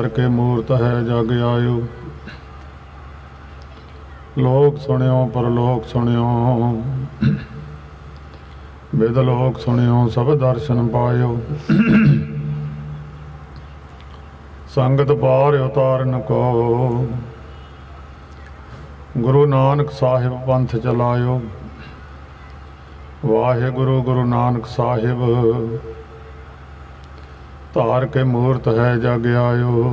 धार के मूर्त है जग आयो। लोक सुनियो परलोक सुनियो, विद लोक सुनियो सब दर्शन पायो। संगत पार उतारन को, गुरु नानक साहिब पंथ चलायो। वाहिगुरु गुरु नानक साहिब, धार के मूर्त है जग आयो।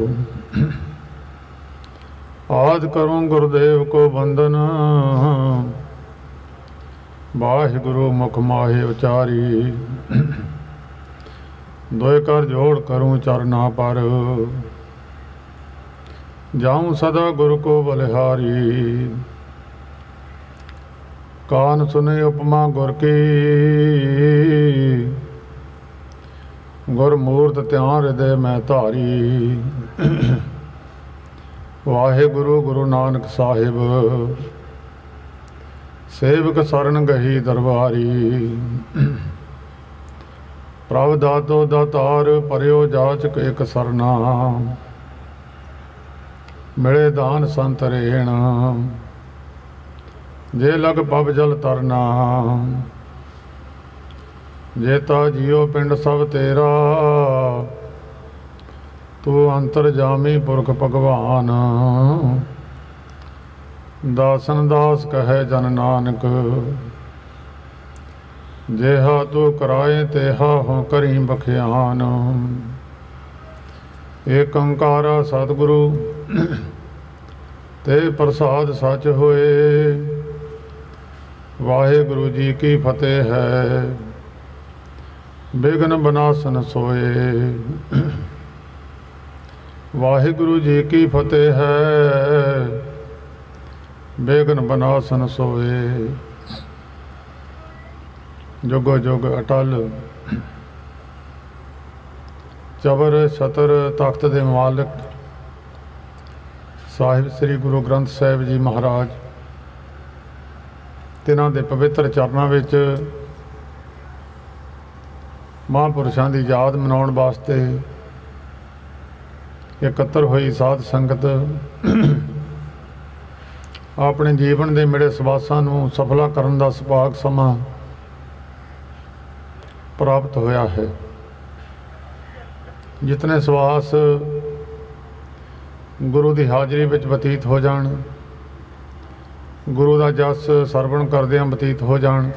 आद करूं गुरुदेव को वंदन, वाहिगुरु मुख माहे उचारी। दोय कर जोड़ करूं चरना पर, जाऊं सदा गुरु को बलिहारी। कान सुने उपमा गुर की, गुर मूर्त ध्यान हृदय में धारी। वाहिगुरु गुरु नानक साहिब, सेवक सरन गही दरबारी। प्रभ दातो दातार परियो जाचक एक सरना, मिले दान संत रेण। जे लग पब जल तरना, जेता जियो पिंड सब तेरा। तू अंतर जामी पुरख भगवान, दासन दास कहे जन नानक। जेहा तू कराए तेहा हो करी बखियान। एक अंकारा सतगुरु, ते प्रसाद सच होए। वाहिगुरु जी की फतेह है, बिघ्न बनासन सोए। वाहिगुरु जी की फतेह है, बिघ्न बनासन सोए। जुगो जुग अटल, चबर छतर तख्त दे मालिक साहिब श्री गुरु ग्रंथ साहिब जी महाराज, तिन्हां दे पवित्र चरनां विच महापुरुषां दी याद मनाउण वास्ते इकत्तर हुई साध संगत अपने जीवन के मिले सवासां नूं सफला करन दा सुभाग समा प्राप्त होया है। जितने सवास गुरु की हाज़री विच बतीत हो जाण, गुरु का जस सरवण करदिआं बतीत हो जाण,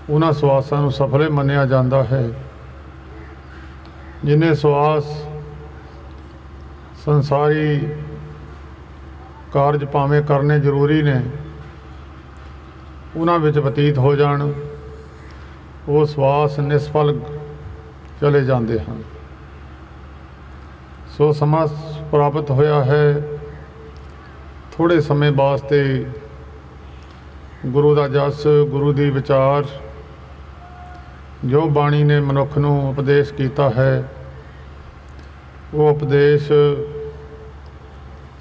उन्हां सवासां नूं सफले मन्निया जांदा है। जिन्हें सवास संसारी कारज भावें करने जरूरी ने, उन्हां विच बतीत हो जाण, वो सवास निष्फल चले जाते हैं। सो समा प्राप्त होया है, थोड़े समय वास्ते गुरु का जस, गुरु की विचार, जो बाणी ने मनुख नूं उपदेश किया है, वो उपदेश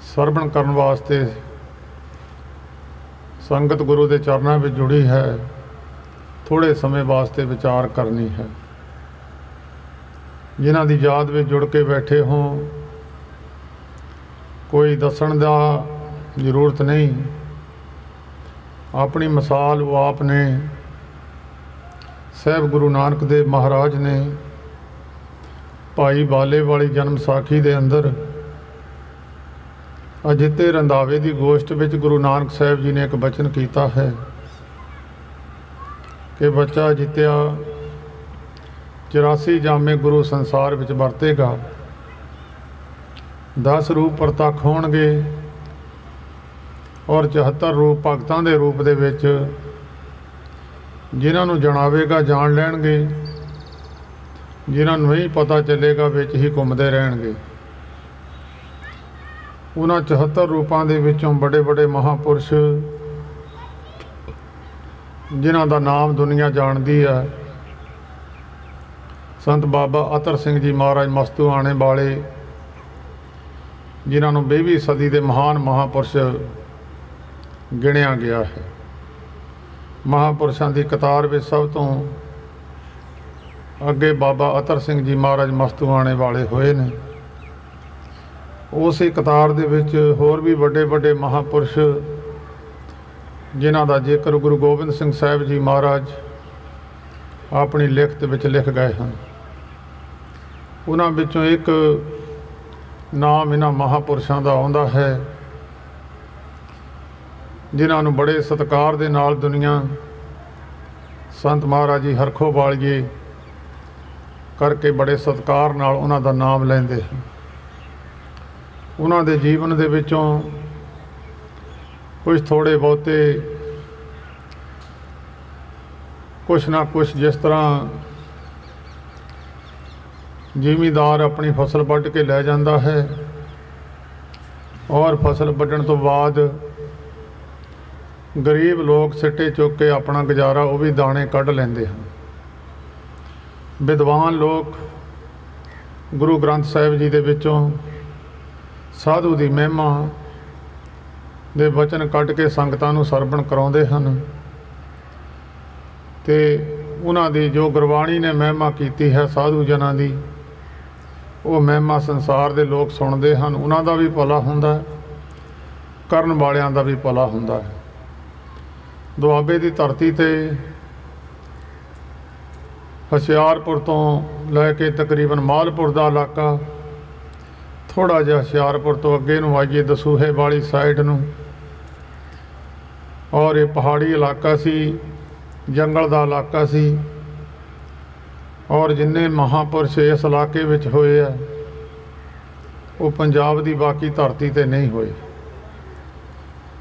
सरवण करन वास्ते संगत गुरु के चरणों में जुड़ी है। थोड़े समय वास्ते विचार करनी है। जिन्हां दी याद में जुड़ के बैठे हों, कोई दसन दा जरूरत नहीं, अपनी मिसाल वो आप ने साहब गुरु नानक देव महाराज ने भाई बाले वाली जन्म साखी दे अंदर अजिते रंधावे की गोष्ठ विच गुरु नानक साहब जी ने एक बचन किया है कि बच्चा जित्या 84 जामे गुरु संसार विच वरतेगा। 10 रूप प्रतख होणगे और 74 रूप भगतां दे रूप दे विच जिन्हां नूं जणावेगा जाण लैणगे, जिन्हां नूं नहीं पता चलेगा विच ही घुमदे रहणगे। उन्हां 74 रूपां दे विचों बड़े बड़े महापुरुष जिन्हां दा नाम दुनिया जानदी है, संत बाबा अतर सिंह जी महाराज मस्तू आने वाले, जिन्हां नूं 20वीं सदी के महान महापुरुष गिणिया गया है। महापुरुषों की कतार में सब तो अगे बाबा अतर सिंह जी महाराज मस्तू आने वाले होए ने। उस ही कतार दे विच होर भी वड्डे वड्डे महापुरुष जिन्हां दा जिक्र गुरु गोबिंद सिंह साहिब जी महाराज अपनी लिखत विच लिख गए हैं। उन्हां विचों एक नाम इन्हां महापुरुषां दा आउंदा है जिन्हां नूं बड़े सत्कार दे नाल दुनिया संत महाराज जी हरखो वालिए करके बड़े सत्कार नाल उन्हां दा नाम लैंदे हैं। उन्हां दे जीवन दे विचों कुछ थोड़े बहुते कुछ ना कुछ जिस तरह जिमीदार अपनी फसल वढ़ के लै जाता है और फसल वढ़न तो बाद गरीब लोग सिट्टे चुक के अपना गुजारा वो भी दाने कढ़ लेंदे हैं। विद्वान लोग गुरु ग्रंथ साहिब जी दे विचों साधु की महिमा दे वचन कढ़ के संगतां नूं सरवण कराउंदे हन ते उन्हां दी जो गुरबाणी ने महिमा कीती है साधु जनां दी वो महिमा संसार दे लोग सुणदे हन। उन्हां दा भी भला हुंदा है, करन वालियां दा भी भला हुंदा है। दुआबे की धरती ते हुशियारपुर तो लैके तकरीबन मालपुर का इलाका, थोड़ा जिहा हुशियारपुर तो अगे नूं आइए दसूहे वाली साइड नूं, और ये पहाड़ी इलाका सी, जंगल का इलाका सी, और जिन्ने महापुरुष इस इलाके विच होए आ वो पंजाब की बाकी धरती ते नहीं होए।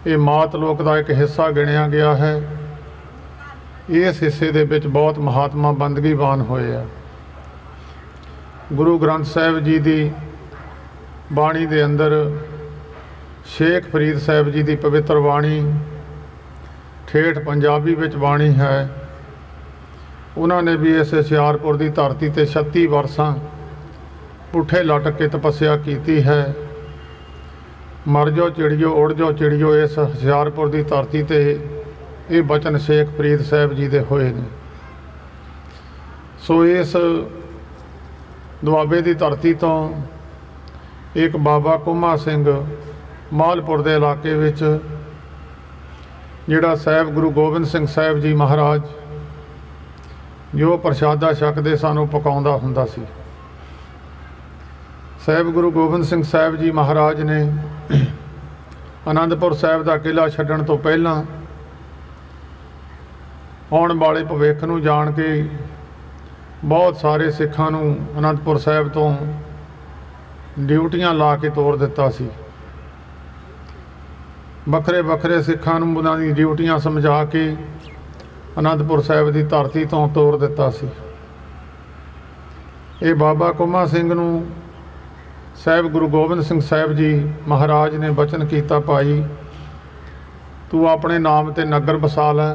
ये मात लोक का एक हिस्सा गिणिया गया है। इस हिस्से दे विच बहुत महात्मा बंदगीवान होए आ। गुरु ग्रंथ साहिब जी की बाणी दे अंदर शेख फरीद साहिब जी की पवित्र बाणी ठेठ पंजाबी विच बाणी है। उन्होंने भी इस हुशियारपुर की धरती ते 36 वर्षां पुठे लटक के तपस्या की है। मर जाओ चिड़ियो उड़ जाओ चिड़ियो, इस हुशियारपुर की धरती ते ये बचन शेख फरीद साहिब जी दे होए ने। सो इस दुआबे की धरती तो एक बाबा कुम्हा सिंह मालपुर के इलाके विच जिहड़ा साहिब गुरु गोबिंद सिंह साहिब जी महाराज जो प्रशादा छकदे सानू पकाउंदा हुंदा सी। साहिब गुरु गोबिंद सिंह साहिब जी महाराज ने आनंदपुर साहिब का किला छड्डण तो पहलां आउण वाले भविख नूं जाण के बहुत सारे सिखां नूं आनंदपुर साहिब तो ड्यूटियां ला के तोड़ दिता सी। वखरे वखरे सिखां नूं उन्हां दी ड्यूटियां समझा के आनंदपुर साहिब की धरती तो तोड़ दिता सी। ये बाबा कुम्हा सिंह नूं साहिब गुरु गोबिंद सिंह साहिब जी महाराज ने बचन किया, भाई तू अपने नाम ते नगर बसा लै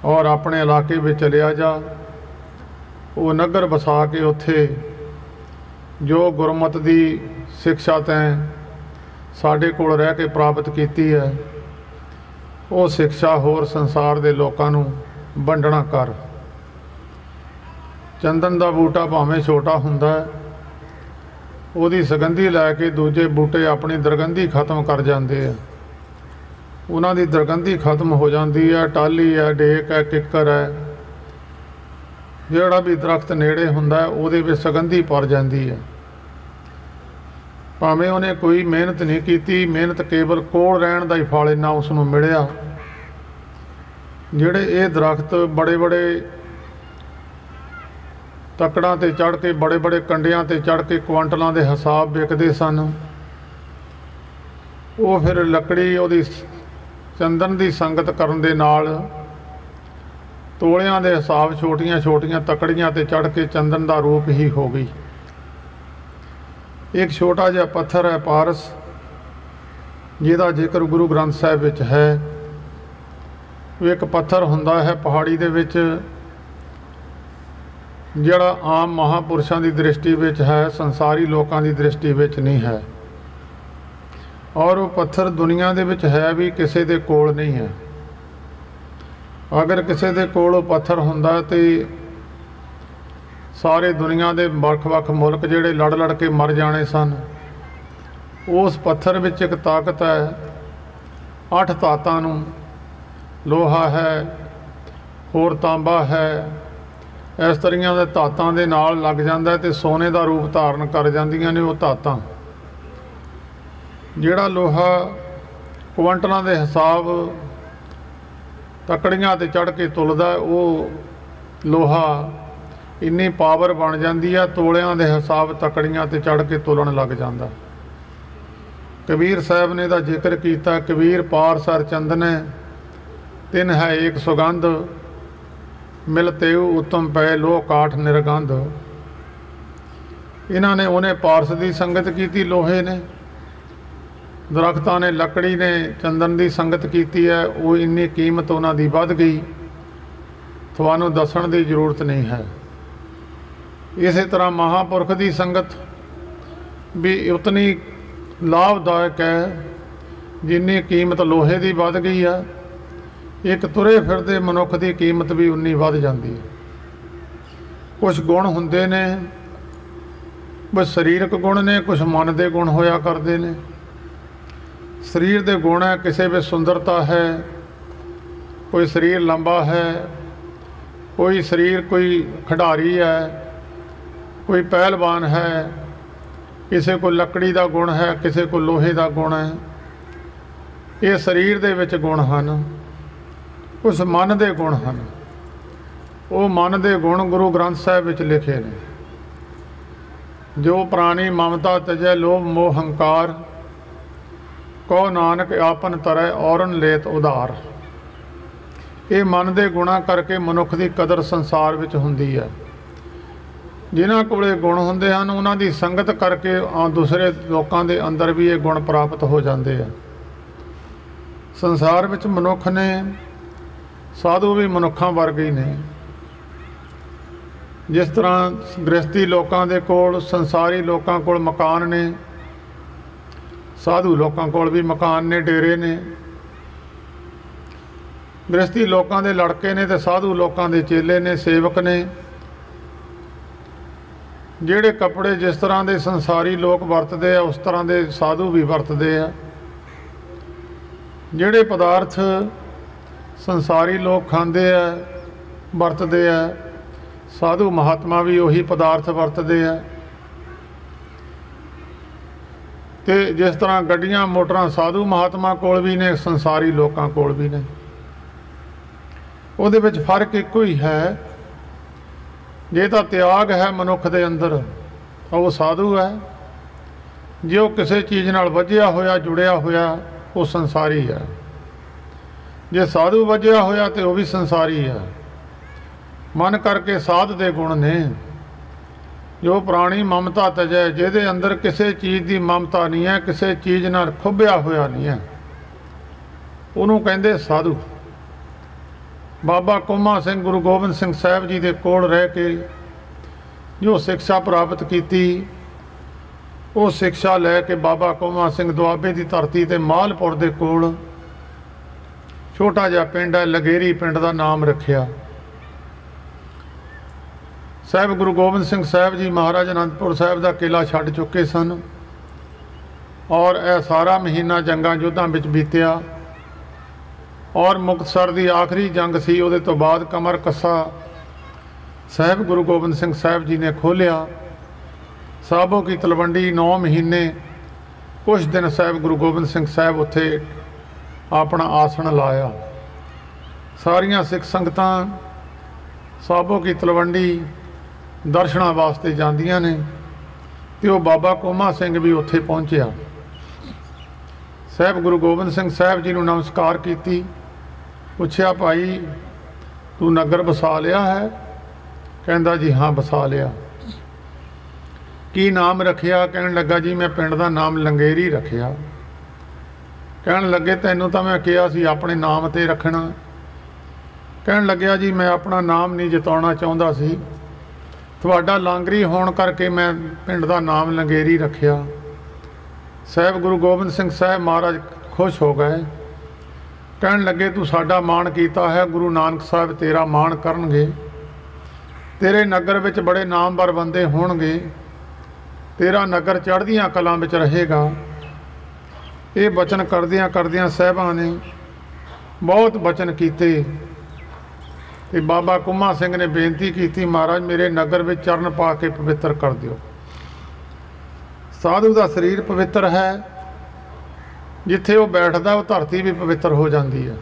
और अपने इलाके में चलिया जा। वो नगर बसा के उत्थे जो गुरमत की शिक्षा तैं साडे कोल रह के प्राप्त की है वो शिक्षा होर संसार के लोगों नूं वंडना कर। चंदन का बूटा भावें छोटा हुंदा है, ਉਹਦੀ सुगंधी लैके दूजे बूटे अपनी दरगंधी खत्म कर जाते हैं। उन्हों दरगंधी खत्म हो जाती है। टाली है, डेक है, किक्कर है, जोड़ा भी दरख्त नेड़े हुंदा है उहदे विच सुगंधी पर जाती है। भावें उन्हें कोई मेहनत नहीं की, मेहनत केवल कोल रहण दा ही फल इन्ना उसनूं मिलिया। जिहड़े ये दरख्त बड़े बड़े तकड़ां ते चढ़ के बड़े बड़े कंडियां ते चढ़ के क्वांटलों के हिसाब विकते सन, वो फिर लकड़ी उहदी चंदन की संगत करन दे नाल तोलियां दे हिसाब छोटियां छोटियां तकड़ियां ते चढ़ के चंदन का रूप ही हो गई। एक छोटा जिहा पत्थर है पारस, जिहदा जिक्र गुरु ग्रंथ साहिब विच है। एक पत्थर हुंदा है पहाड़ी दे विच जिहड़ा आम महापुरुषों की दृष्टि विच है, संसारी लोगों की दृष्टि विच नहीं है। और वो पत्थर दुनिया दे विच है भी किसी दे कोल नहीं है। अगर किसी दे कोल वो पत्थर हुंदा ते सारे दुनिया के वख-वख मुल्क जिहड़े लड़ लड़ के मर जाने सन, उस पत्थर विच एक ताकत है, 8 धातां नूं, लोहा है, होर तांबा है, इस तरीक़े दे धातां दे नाल लग जांदा ते सोने का रूप धारण कर जांदियां ने। वो धातां जिहड़ा लोहा क्वांटलां दे हिसाब तकड़ियां ते चढ़ के तुलदा, वो लोहा इन्नी पावर बन जाती है, तोलियां दे हिसाब तकड़ियां ते चढ़ के तुलन लग जाता। कबीर साहब ने दा जिक्र किया, कबीर पार सर चंदने तिन है एक सुगंध, मिलते उत्तम पै लोह काठ निरगंध। इन्हां ने उन्हें पारस की संगत की, लोहे ने, दरख्तां ने, लकड़ी ने, चंदन की संगत की है। वो इन्नी कीमत उन्हां दी वध गई, तुहानूं दसण की जरूरत नहीं है। इस तरह महापुरख की संगत भी उतनी लाभदायक है जिन्नी कीमत लोहे की वध गई है। एक तुरे फिरदे मनुख की कीमत भी उन्नी वध जाती है। कुछ गुण हुंदे ने, कुछ शरीरक गुण ने, कुछ मन के गुण होया करते ने। शरीर के गुण है, किसी में सुंदरता है, कोई शरीर लंबा है, कोई शरीर कोई खिडारी है, कोई पहलवान है, किसी को लकड़ी का गुण है, किसी को लोहे का गुण है। ये शरीर दे विच गुण हैं। कुछ मन के गुण हैं, वो मन के गुण गुरु ग्रंथ साहिब विच लिखे ने। जो प्राणी ममता तजै लोभ मोह हंकार, कहो नानक आपन तरह औरन लेत उधार। ये मन के गुणा करके मनुख की कदर संसार विच हुंदी है। जिन्हां कोले गुण हुंदे हन, उन्हां दी संगत करके दूसरे लोकां दे अंदर भी ये गुण प्राप्त हो जाते हैं। संसार विच मनुख ने, साधु भी मनुखां वर्गे ही ने। जिस तरह गृहस्थी लोकां दे कोल, संसारी लोकां कोल मकान ने, साधु लोकां कोल भी मकान ने, डेरे ने। गृहस्थी लोकां दे लड़के ने ते साधु लोकां दे चेले ने, सेवक ने। ਜਿਹੜੇ कपड़े जिस तरह के संसारी लोग वरतते हैं, उस तरह के साधु भी वरतते हैं। ਜਿਹੜੇ पदार्थ संसारी लोग खाते हैं, वरतते हैं, साधु महात्मा भी उही पदार्थ वरतते हैं। तो जिस तरह गड्डियां मोटरां साधु महात्मा कोल भी ने, संसारी लोगों कोल भी ने। ਉਹਦੇ ਵਿੱਚ फर्क एको ही है। जे तो त्याग है मनुख के अंदर, तो वो साधु है। जे वो किसी चीज़ नाल वजिया होया, जुड़िया होया, वो संसारी है। जे साधु वजिया होया तो वह भी संसारी है। मन करके साध दे गुण ने। जो प्राणी ममता तजै, जिहदे अंदर किसी चीज़ की ममता नहीं है, किसी चीज़ नाल खुब्बिया होया नहीं है, उन्होंने कहते साधु। बाबा कुमा सिंह गुरु गोबिंद सिंह साहब जी के कोल रह के जो शिक्षा प्राप्त की, वो शिक्षा लैके बाबा कुमा सिंह दुआबे की धरती ते मालपुर के कोल छोटा जिहा पिंड है, लगेरी पिंड का नाम रखिया। साहब गुरु गोबिंद सिंह साहब जी महाराज आनंदपुर साहब का किला छड्ड चुके सन, और यह सारा महीना जंगां युद्धां विच बीतिया। और मुक्तसर की आखिरी जंग सी, उहदे तो बाद कमर कस्सा साहब गुरु गोबिंद सिंह साहब जी ने खोलिया। साहबों की तलवंडी 9 महीने कुछ दिन साहब गुरु गोबिंद सिंह साहब उत्थे अपना आसन लाया। सारियां सिख संगतां साहबों की तलवंडी दर्शनां वास्ते जांदियां ने, ते वो बाबा कोमा सिंह भी उत्थे पहुंचिया। साहब गुरु गोबिंद सिंह साहब जी नूं नमस्कार की, पूछया भाई तू नगर बसा लिया है? कहंदा जी हाँ बसा लिया। की नाम रखिया? कहन लगा जी मैं पिंड का नाम लंगेरी रखिया। कहन लगे तैनूं तां मैं कहा सी अपने नाम ते रखना। कहन लग्या जी मैं अपना नाम नहीं जताउणा चाहुंदा सी, तुहाडा लांगरी होण करके मैं पिंड का नाम लंगेरी रखिया। साहब गुरु गोबिंद सिंह साहब महाराज खुश हो गए। कहन लगे तू साडा माण कीता है, गुरु नानक साहब तेरा माण करनगे। तेरे नगर विच बड़े नामवर बंदे होणगे, तेरा नगर चढ़दियां कलां विच रहेगा। ये बचन करदियां करदियां साहिबां ने बहुत बचन कीते ते बाबा कुम्हा सिंह ने बेनती की, महाराज मेरे नगर में चरण पा के पवित्र कर दिओ। साधु का शरीर पवित्र है, जिथे वो बैठदा वो धरती भी पवित्र हो जाती है।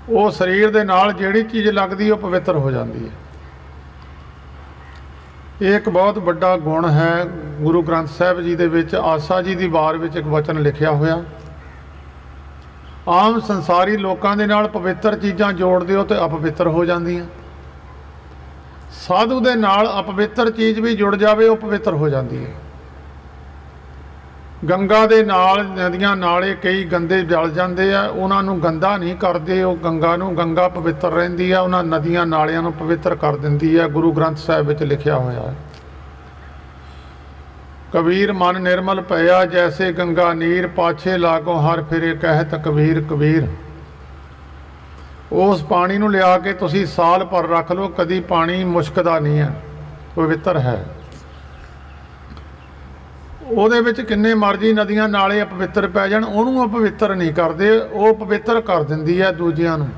वो शरीर दे नाल जिहड़ी चीज़ लगदी वो पवित्र हो जाती है। एक बहुत बड़ा गुण है गुरु ग्रंथ साहिब जी दे विच। आसा जी दी वार विच एक वचन लिखिया होया, आम संसारी लोगों के नाल पवित्र चीज़ां जोड़ दिओ तो अपवित्र हो जांदियां। साधु दे नाल अपवित्र चीज़ भी जुड़ जावे वो पवित्र हो जाती है। गंगा दे नाल नदियां नाले कई गंदे जल जाते हैं, उन्होंने गंदा नहीं करते, वो गंगा नूं गंगा पवित्र रहिंदी है, उन्हां नदियां नालियां नूं पवित्र कर दिंदी है। गुरु ग्रंथ साहिब विच लिखिया होया है, कबीर मन निर्मल पया जैसे गंगा नीर, पाछे लागों हर फिरे कहत कबीर कबीर। उस पानी नूं लिया के तुसीं साल भर रख लो, कदी पानी मुश्कदा नहीं है, पवित्र है। ਉਹਦੇ ਵਿੱਚ किन्ने मर्जी नदियां नाले अपवित्र पै जाण, ਉਹਨੂੰ अपवित्र नहीं करते, वो पवित्र कर दिंदी है दूजिਆਂ ਨੂੰ।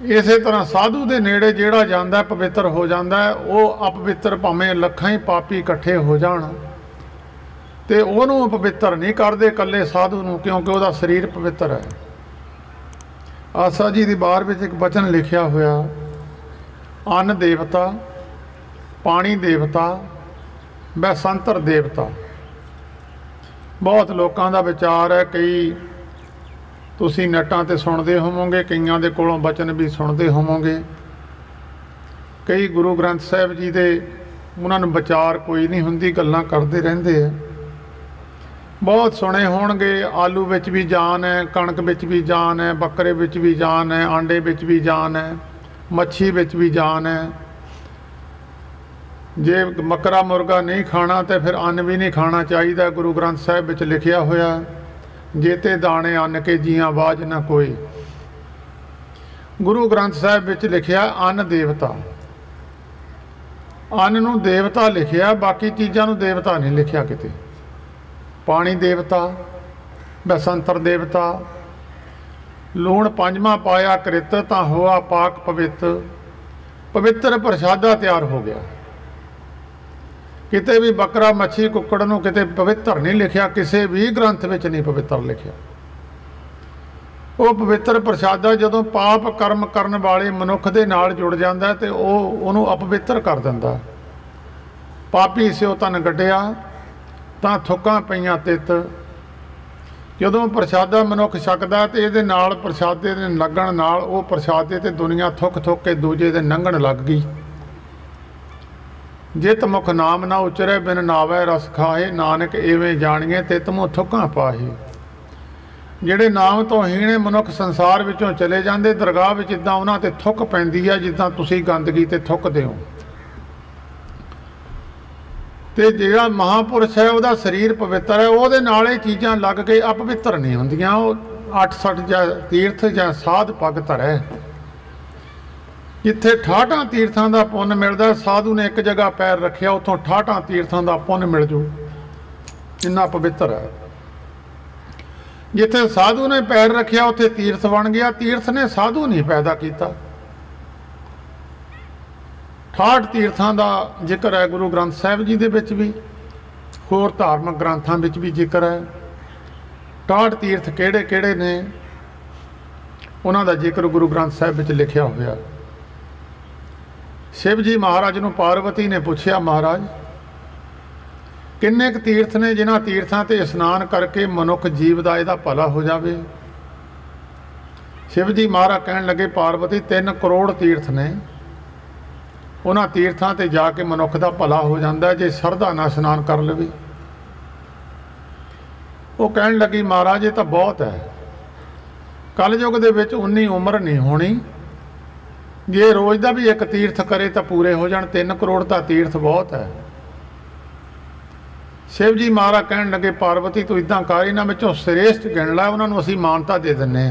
इसे तरह साधु के नेड़े ਜਿਹੜਾ ਜਾਂਦਾ पवित्र हो जाता है। वो अपवित्र भावें ਲੱਖਾਂ ही पापी इकट्ठे हो जाण ते ਉਹਨੂੰ अपवित्र नहीं करते कल्ले साधु ਨੂੰ, क्योंकि ਉਹਦਾ शरीर पवित्र है। आसा जी की बार विच एक वचन लिखिया होया, अन्न देवता, पानी देवता, बैसंतर देवता। बहुत लोगों का विचार है, कई तुसी नेटां ते सुनते होवोगे, कईयां दे कोलों वचन भी सुनते होवोगे। कई गुरु ग्रंथ साहिब जी दे उन्हां नूं विचार कोई नहीं हुंदी, गल्लां करते रहंदे है। बहुत सुने होणगे, आलू विच भी जान है, कणक विच भी जान है, बकरे विच भी जान है, आंडे विच भी जान है, मच्छी विच भी जान है। जे बकरा मुर्गा नहीं खाना तो फिर अन्न भी नहीं खाना चाहिए। गुरु ग्रंथ साहिब विच लिखिया होया, जेते दाने अन्न के जियां बाज न कोई। गुरु ग्रंथ साहिब विच लिखिया अन्न देवता, अन्न नूं देवता लिखिया, बाकी चीज़ां नूं देवता नहीं लिखिया किते। पानी देवता, बैसंतर देवता, लूण पंजवां पाया कृत तां होआ पाक पवित्र, पवित्र प्रसादा तैयार हो गया। किते भी बकरा मच्छी कुक्कड़ नूं किते पवित्र नहीं लिखिया, किसी भी ग्रंथ विच नहीं पवित्र लिखिया। वो पवित्र प्रसादा जदों पाप कर्म करन वाले मनुख दे नाल जुड़ जांदा ते ओहनूं अपवित्र कर दिंदा। पापी सिओ तन गड्ढिया तां थुक्कां पईयां तित। जदों प्रसादा मनुख छकदा ते इहदे नाल प्रसादे दे लगण नाल वो प्रसादे ते दुनिया थुक थुक के दूजे दे लंघण लग गई। जित मुख नाम ना उचरे बिन नावै रस खाए, नानक एवें जाणीए तित मूँ थुक्कां पाहे। ਜਿਹੜੇ नाम तो हीणे मनुख संसार विचों चले जाते, दरगाह विच इदां उन्हां ते थुक पैंदी है जिद्दां तुसीं गंदगी ते थुकदे हो। ते जिहड़ा महापुरुष है उहदा शरीर पवित्र है, उहदे नाल इह चीज़ां लग के अपवित्र नहीं हुंदियां। वो 8-60 जां तीर्थ जां साध पग धरै, जिथे 68 तीर्थां का पुण्य मिलता। साधु ने एक जगह पैर रखिया, उतों 68 तीर्थां का पुण्य मिल जू, इन्ना पवित्र है। जिथे साधु ने पैर रखिया उत्थे तीर्थ बन गया। तीर्थ ने साधु नहीं पैदा किया। 68 तीर्थां का जिक्र है गुरु ग्रंथ साहिब जी दे विच भी, होर धार्मिक ग्रंथां विच भी जिक्र है। 68 तीर्थ किहड़े किहड़े ने उन्हां दा जिक्र गुरु ग्रंथ साहिब विच लिखिया होया। शिव जी महाराज नूं पार्वती ने पूछया, महाराज किन्ने क तीर्थ ने जिन्हां तीर्थां ते इशनान करके मनुख जीव दा इहदा भला हो जावे। शिव जी महाराज कहण लगे, पार्वती 3 करोड़ तीर्थ ने, उन्हां तीर्थां ते जाके मनुख दा भला हो जांदा जे शरधा नाल इशनान कर लवे। वो कहण लगी, महाराज ये तां बहुत है, कलयुग दे विच उन्नी उम्र नहीं होनी, जे रोज़ का भी एक तीर्थ करे तो पूरे हो जाण। 3 करोड़ का तीर्थ बहुत है। शिव जी महाराज कहण लगे, पार्वती तू इदां कर, इन्हां विचों श्रेष्ठ गिण लै, उन्हां नूं असीं मानता दे दिंदे।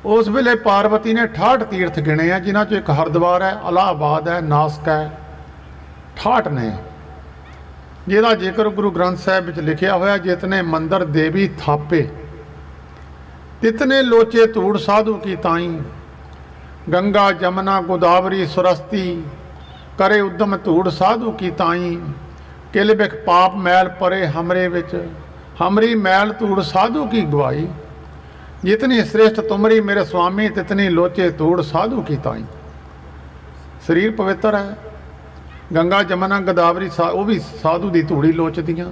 उस वेले पार्वती ने 68 तीर्थ गिणे हैं, जिन्हां चों एक हरिद्वार है, इलाहाबाद है, नासक है, 68 ने। जिहदा जिक्र गुरु ग्रंथ साहिब विच लिखिया होया, जितने मंदिर देवी थापे तितने लोचे धूड़ साधु की ताई, गंगा जमुना गोदावरी सुरस्ती करे उद्यम धूड़ साधु की ताई, किल बिख पाप मैल परे हमरे विच, हमरी मैल धूड़ साधु की गवाई, जितनी श्रेष्ठ तुमरी मेरे स्वामी तितनी लोचे धूड़ साधु की ताई। शरीर पवित्र है, गंगा जमुना गोदावरी वो भी साधु की धूड़ी लोचदियाँ,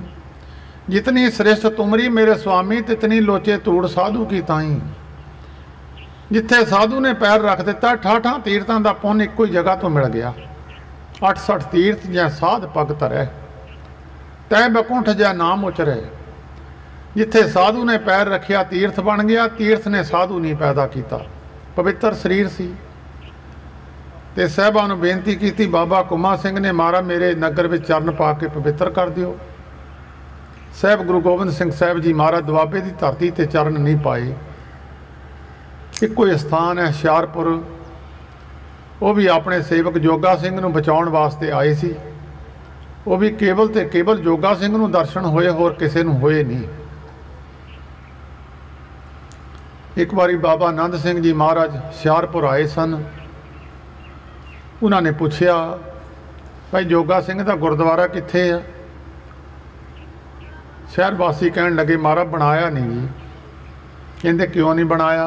जितनी श्रेष्ठ तुमरी मेरे स्वामी तितनी लोचे धूड़ साधु की ताई। जिथे साधु ने पैर रख दिता, ठाठां तीर्थां दा पुन इक्को ही जगह तो मिल गया। 68 तीर्थ जै साध पग धरै, तै बकुंठ जै नाम उचरै। जिथे साधु ने पैर रखिया तीर्थ बन गया, तीर्थ ने साधु नहीं पैदा किया। पवित्र शरीर सी ते साहिबां नूं बेनती की, बाबा कुमा सिंह ने महाराज मेरे नगर में चरण पा के पवित्र कर दिओ। साहिब गुरु गोबिंद सिंह साहिब जी महाराज दुआबे की धरती ते चरण नहीं पाए। इक्को ही स्थान है हुशियारपुर, वो भी अपने सेवक जोगा सिंह नूं बचाउण वास्ते आए सी। वो भी केवल ते केवल जोगा सिंह नूं दर्शन होए, होर किसे नूं होए नहीं। एक बारी बाबा आनंद सिंह जी महाराज हुशियारपुर आए सन। उन्होंने पूछया, भाई जोगा सिंह का गुरुद्वारा कित्थे है? शहर वासी कहन लगे, महाराज बनाया नहीं जी। कहते क्यों नहीं बनाया?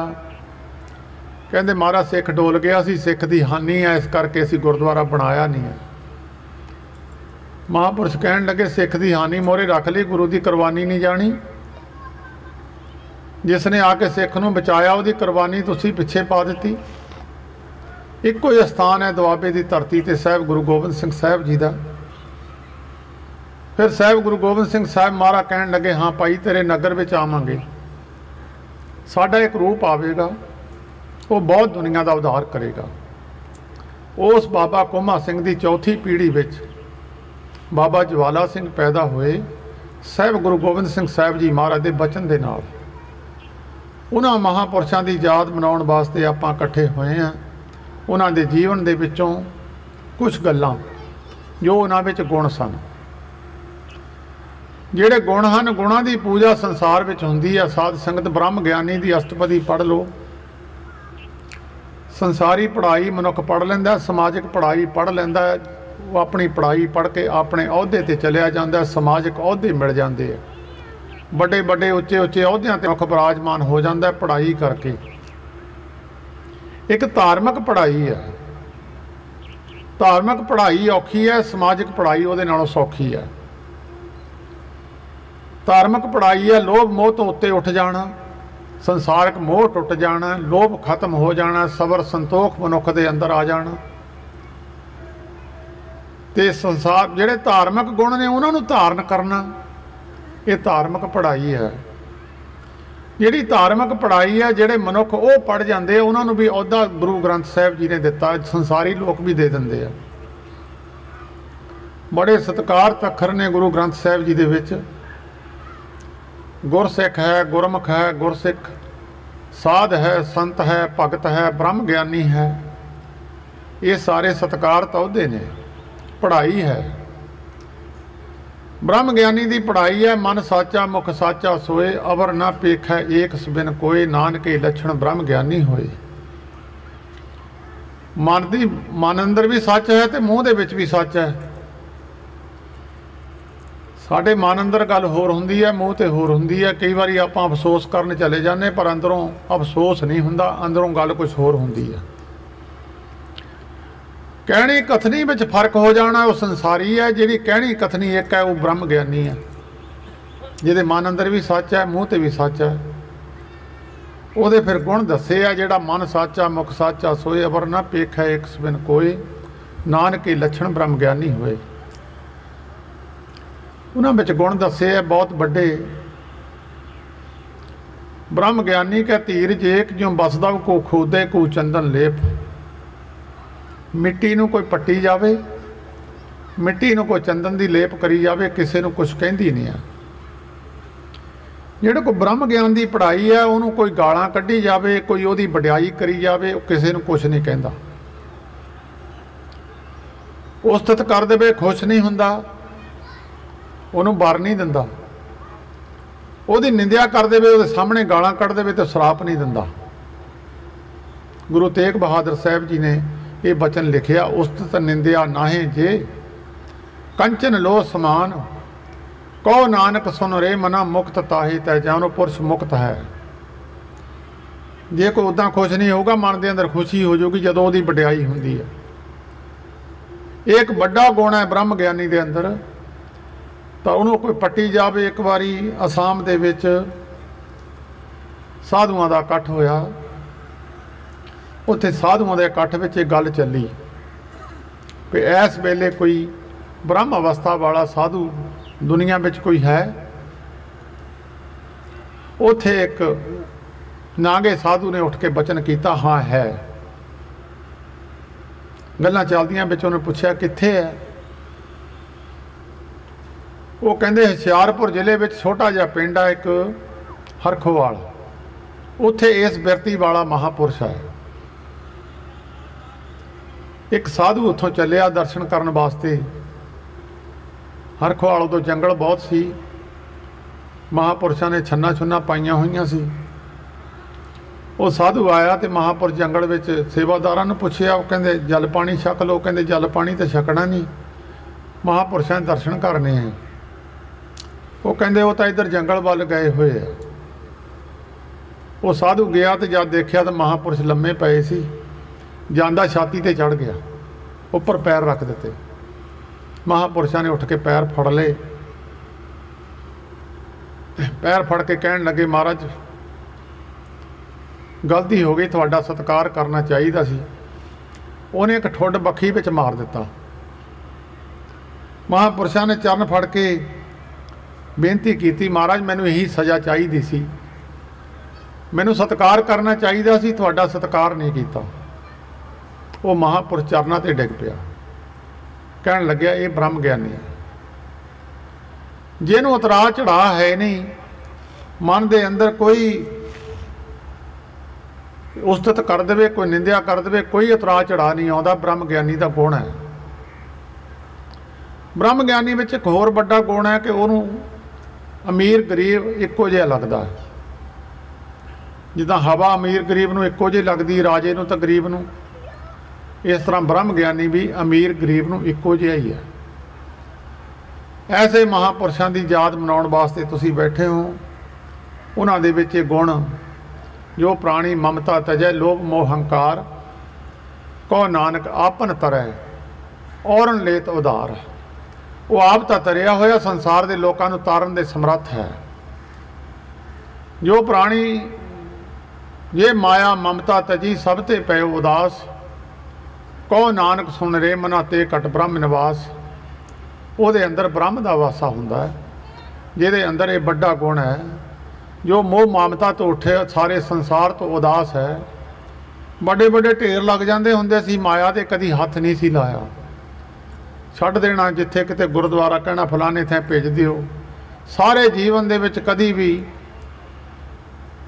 कहते महाराज सिख डोल गया सी, सिख की हानि है, इस करके असीं गुरुद्वारा बनाया नहीं है। महापुरुष कहन लगे, सिख की हानि मोहरे रख ली, गुरु की कुरबानी नहीं जानी। जिसने आके सिख नूं बचाया उसकी कुरबानी तुसीं पिछे पा दी। इक्को ही स्थान है दुआबे की धरती ते साहिब गुरु गोबिंद सिंह साहिब जी का। फिर साहिब गुरु गोबिंद सिंह साहिब महाराज कहन लगे, हाँ भाई तेरे नगर में आवांगे, साडा एक रूप आवेगा, वो बहुत दुनिया का उद्धार करेगा। उस बाबा कोमा सिंह की चौथी पीढ़ी विच बाबा ज्वाला सिंह पैदा होए, साहिब गुरु गोबिंद सिंह साहिब जी महाराज के बचन के नाल। उन्हां महापुरुषों की याद मनाउण वास्ते आपां इकट्ठे होए हैं। उन्हां दे जीवन दे विचों कुछ गल्लां जो उन्हां विच गुण सन, जिहड़े गुण हैं, गुणां की पूजा संसार विच हुंदी है। साध संगत ब्रह्म ज्ञानी की अष्टपदी पढ़ लो। संसारी पढ़ाई मनुख पढ़ लैंदा, समाजिक पढ़ाई पढ़ लैंदा, वो अपनी पढ़ाई पढ़ के अपने अहुदे ते चलिया जांदा, समाजिक अहुदे मिल जाते हैं, बड़े बड़े उच्चे उच्चे अहुदियां ते मनुख विराजमान हो जाता है पढ़ाई करके। एक धार्मिक पढ़ाई है, धार्मिक पढ़ाई औखी है, समाजिक पढ़ाई उहदे नालों सौखी है। धार्मिक पढ़ाई है लोभ मोह तो उत्ते उठ जाना, संसारिक मोह टुट जाना, लोभ खत्म हो जाना, सबर संतोख मनुख के अंदर आ जाना, ते संसार जिहड़े धार्मिक गुण ने उन्होंने धारण करना, ये धार्मिक पढ़ाई है। जिहड़ी धार्मिक पढ़ाई है, जिहड़े मनुख वो पढ़ जाते हैं, उन्होंने भी अहुदा गुरु ग्रंथ साहिब जी ने दिता, संसारी लोग भी दे देंगे हैं। बड़े सत्कार अखर ने गुरु ग्रंथ साहिब जी दे विच। गुरसिख है, गुरमुख है, गुरसिख साध है, संत है, भगत है, ब्रह्म ज्ञानी है, ये सारे सत्कार अहुदे ने, पढ़ाई है। ब्रह्म ज्ञानी की पढ़ाई है, मन साचा मुख साचा सोए, अवर ना पेख है एक बिन कोई, नानके लक्षण ब्रह्म ज्ञानी होए। मन अंदर भी सच है तो मूँह दे विच भी सच है। साढ़े मन अंदर गल होर हुंदी है, मूँह ते होर हुंदी है। कई बारी आप अफसोस करन चले जाने, पर अंदरों अफसोस नहीं हुंदा, अंदरों गल कुछ होर हुंदी है। कहनी कथनी विच फर्क हो जाना, वो संसारी है। जिहड़ी कहनी कथनी एक है, वो ब्रह्म ज्ञानी है, जिहदे मन अंदर भी सच है, मूँह ते भी सच है। ਉਹਦੇ फिर गुण दसे आ, जिहड़ा मन साचा मुख साचा सोए, अवर ना पेख है एक बिन कोई, नानके लक्षण ब्रह्म ज्ञानी होए। उन्होंने विच गुण दसे है बहुत बड़े। ब्रह्म ज्ञानी कै धीरज एक, जो बसदा को खोदे को चंदन लेप। मिट्टी नूं कोई पट्टी जावे, मिट्टी नूं कोई चंदन की लेप करी जावे, किसी नूं कुछ कहंदी नहीं है। जिहड़ा कोई ब्रह्म ज्ञान की पढ़ाई है, उन्होंने कोई गालां कढ़ी जावे, कोई उहदी वडियाई करी जावे, किसी नूं कुछ नहीं कहंदा। उस्तित कर देवे खुश नहीं हुंदा, ਉਹਨੂੰ बर नहीं दिंदा, ਉਹਦੀ ਨਿੰਦਿਆ ਕਰ ਦੇਵੇ, ਉਹਦੇ ਸਾਹਮਣੇ ਗਾਲਾਂ ਕੱਢ ਦੇਵੇ ਤੇ ਸਰਾਪ नहीं दिंदा। गुरु तेग बहादुर साहब जी ने ये बचन लिखिया, उस्तत निंदिया नाहे जे कंचन लो समान, कहो नानक सुन रे मना मुक्त ताहे तै जानो पुरुष मुक्त है। जे कोई उदा खुश नहीं होगा, मन के अंदर खुशी हो जाएगी जदों उसकी वडियाई होंदी है। एक बड़ा गुण है ब्रह्म ज्ञानी के अंदर, तो उन्होंने कोई पट्टी जावे। एक बारी आसाम दे विच साधुआं दा इकट्ठ होया, उत्थे साधुआं दे इकट्ठ विच एक गल चली कि इस वेले कोई ब्रह्म अवस्था वाला साधु दुनिया में कोई है। उत्थे एक नागे साधु ने उठ के बचन किया, हाँ है। गल्लां चलदियां विच उन्हें पूछा कित्थे है? वो कहंदे हुशियारपुर जिले में छोटा जिहा पिंड है एक हरखोवाल, उत्थे इस बिरती वाला महापुरुष है। एक साधु उत्थों चलिया दर्शन करने वास्ते। हरखोवाल तो जंगल बहुत सी, महापुरुषों ने छन्ना छुन्ना पाइया हुई सी। वो साधु आया तो महापुरुष जंगल में सेवादारां नूं पुछया, वो कहंदे जल पानी छक लो। कहंदे जल पानी तो छकना नहीं, महापुरुषों ने दर्शन करने हैं। वो कहंदे वो तो इधर जंगल वाल गए हुए है। वो साधु गया तो जब देखा तो महापुरुष लम्मे पए सी, जांदा छाती ते चढ़ गया, उपर पैर रख दिते। महापुरुषों ने उठ के पैर फड़ ले, पैर फड़ के कहन लगे, महाराज गलती हो गई, तुहाडा सत्कार करना चाहिए सी। उन्हें एक ठुड बखी विच मार दिता। महापुरुषों ने चरण फड़ के बेनती की, महाराज मैनूं यही सज़ा चाहिए सी, मैनूं सत्कार करना चाहिए सी, तुहाडा सत्कार नहीं किया। वो महापुरुष चरना ते डिग पिया, कहन लग्या ये ब्रह्म ज्ञानी है, जिन्हों उतरा चढ़ा है नहीं, मन के अंदर कोई उस्तत कर दे, कोई निंदिया कर दे, कोई उतरा चढ़ा नहीं आता। ब्रह्म ज्ञानी का गुण है। ब्रह्म ज्ञानी में एक होर बड़ा गुण है कि उन्होंने अमीर गरीब एको जिहा लगता है। जिदा हवा अमीर गरीब नूं एको जी लगती, राजे नूं तां गरीब नूं, इस तरह ब्रह्म ज्ञानी भी अमीर गरीब नूं एको जिहा ही है। ऐसे महापुरुषों की याद मनाउण वास्ते तुसीं बैठे हो। उन्हां दे विच गुण जो प्राणी ममता तजै लोभ मोह हंकार, कहो नानक आपन तरह औरन लेत उदार। वो आप तो तरिया होया संसार के लोगों को तारन दे समर्थ है। जो प्राणी ये माया ममता तजी सब ते पए उदास, कहो नानक सुन रे मना ते कट ब्रह्म निवास। ਉਹਦੇ अंदर ब्रह्म का वासा हुंदा है, जिहदे अंदर ये बड़ा गुण है। जो मोह ममता तो उठे सारे संसार तो उदास है। बड़े बड़े ढेर लग जाते हुंदे सी, माया दे कदी हथ नहीं सी लाया। छड्ड देना जिथे किते गुरुद्वारा कहना फलाने थे भेज दिओ। सारे जीवन दे विच कदी भी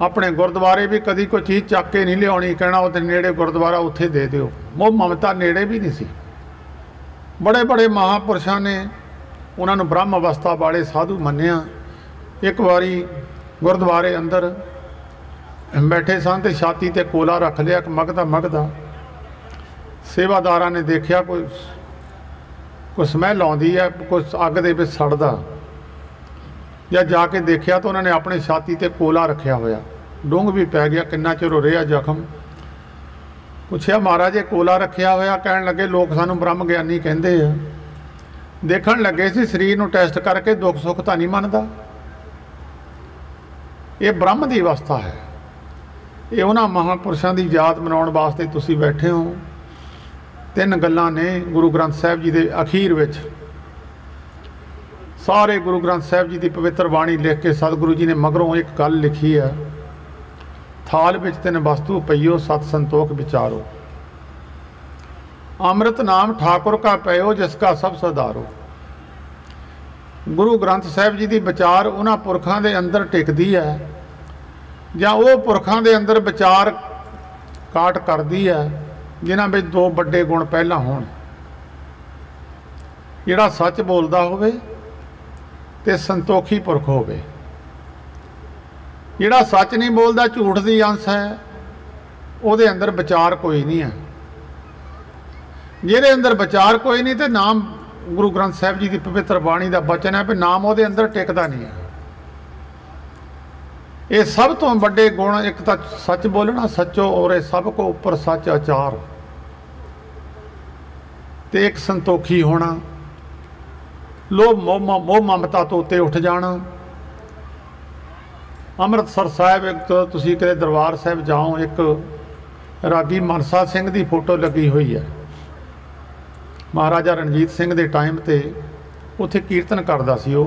अपने गुरुद्वारे भी कदी कोई चीज़ चक के नहीं लियाउणी, कहना उत्थे नेड़े गुरुद्वारा उत्थे दे दिओ। मोह ममता नेड़े भी नहीं सी। बड़े बड़े महापुरुषों ने उन्होंने ब्रह्म अवस्था वाले साधु मन्निया। एक बारी गुरुद्वारे अंदर बैठे सन ते छाती ते कोला रख लिया, मगदा मगदा। सेवादारां ने देखा कोई स्मैल आउंदी है, कोई अग दे विच सड़दा। जब जाके देखा तो उन्होंने अपने छाती ते कोला रखा होया, डूंग भी पै गया, किन्ना चिर रहा जख्म। पुछया महाराज ये कोला रखा होया, कहन लगे लोग सानू ब्रह्म ज्ञानी कहते हैं। देखण लगे सी शरीर नूं टेस्ट करके दुख सुख तो नहीं मनता। ये ब्रह्म की अवस्था है। ये उन्होंने महापुरुषों की याद मनाउण वास्ते तुसीं बैठे हो। तीन गल्लां ने गुरु ग्रंथ साहिब जी के अखीर विच। सारे गुरु ग्रंथ साहिब जी की पवित्र बाणी लिख के सतगुरु जी ने मगरों एक गल लिखी है, थाल विच तिन वस्तु पईओ सत संतोख विचारो। अमृत नाम ठाकुर का पयो जिसका सब सदारो। गुरु ग्रंथ साहिब जी की विचार उन्हां पुरखां दे अंदर टिकदी है, जां वो पुरखां दे अंदर विचार काट करदी है जिन्हां विच दो बड़े गुण पहला होण। जिहड़ा सच बोलदा होवे ते संतोखी पुरख होवे। जिहड़ा सच नहीं बोलता, झूठ दी अंश है, ਉਹਦੇ अंदर विचार कोई नहीं है। ਜਿਹਦੇ अंदर विचार कोई नहीं तो नाम गुरु ग्रंथ साहिब जी की पवित्र बाणी का बचन है भी नाम ਉਹਦੇ अंदर टिकता नहीं है। ये सब तो बड़े गुण, एक तो सच बोलना, सचो और सब को ऊपर सच आचार, ते एक संतोखी होना, लोभ मोह ममता तो उत्ते उठ जाना। अमृतसर साहिब एक तो तुसी कदे दरबार साहिब जाओ, एक रागी मनसा सिंह की फोटो लगी हुई है। महाराजा रणजीत सिंह के टाइम ते उत्थे कीर्तन करदा सी। वो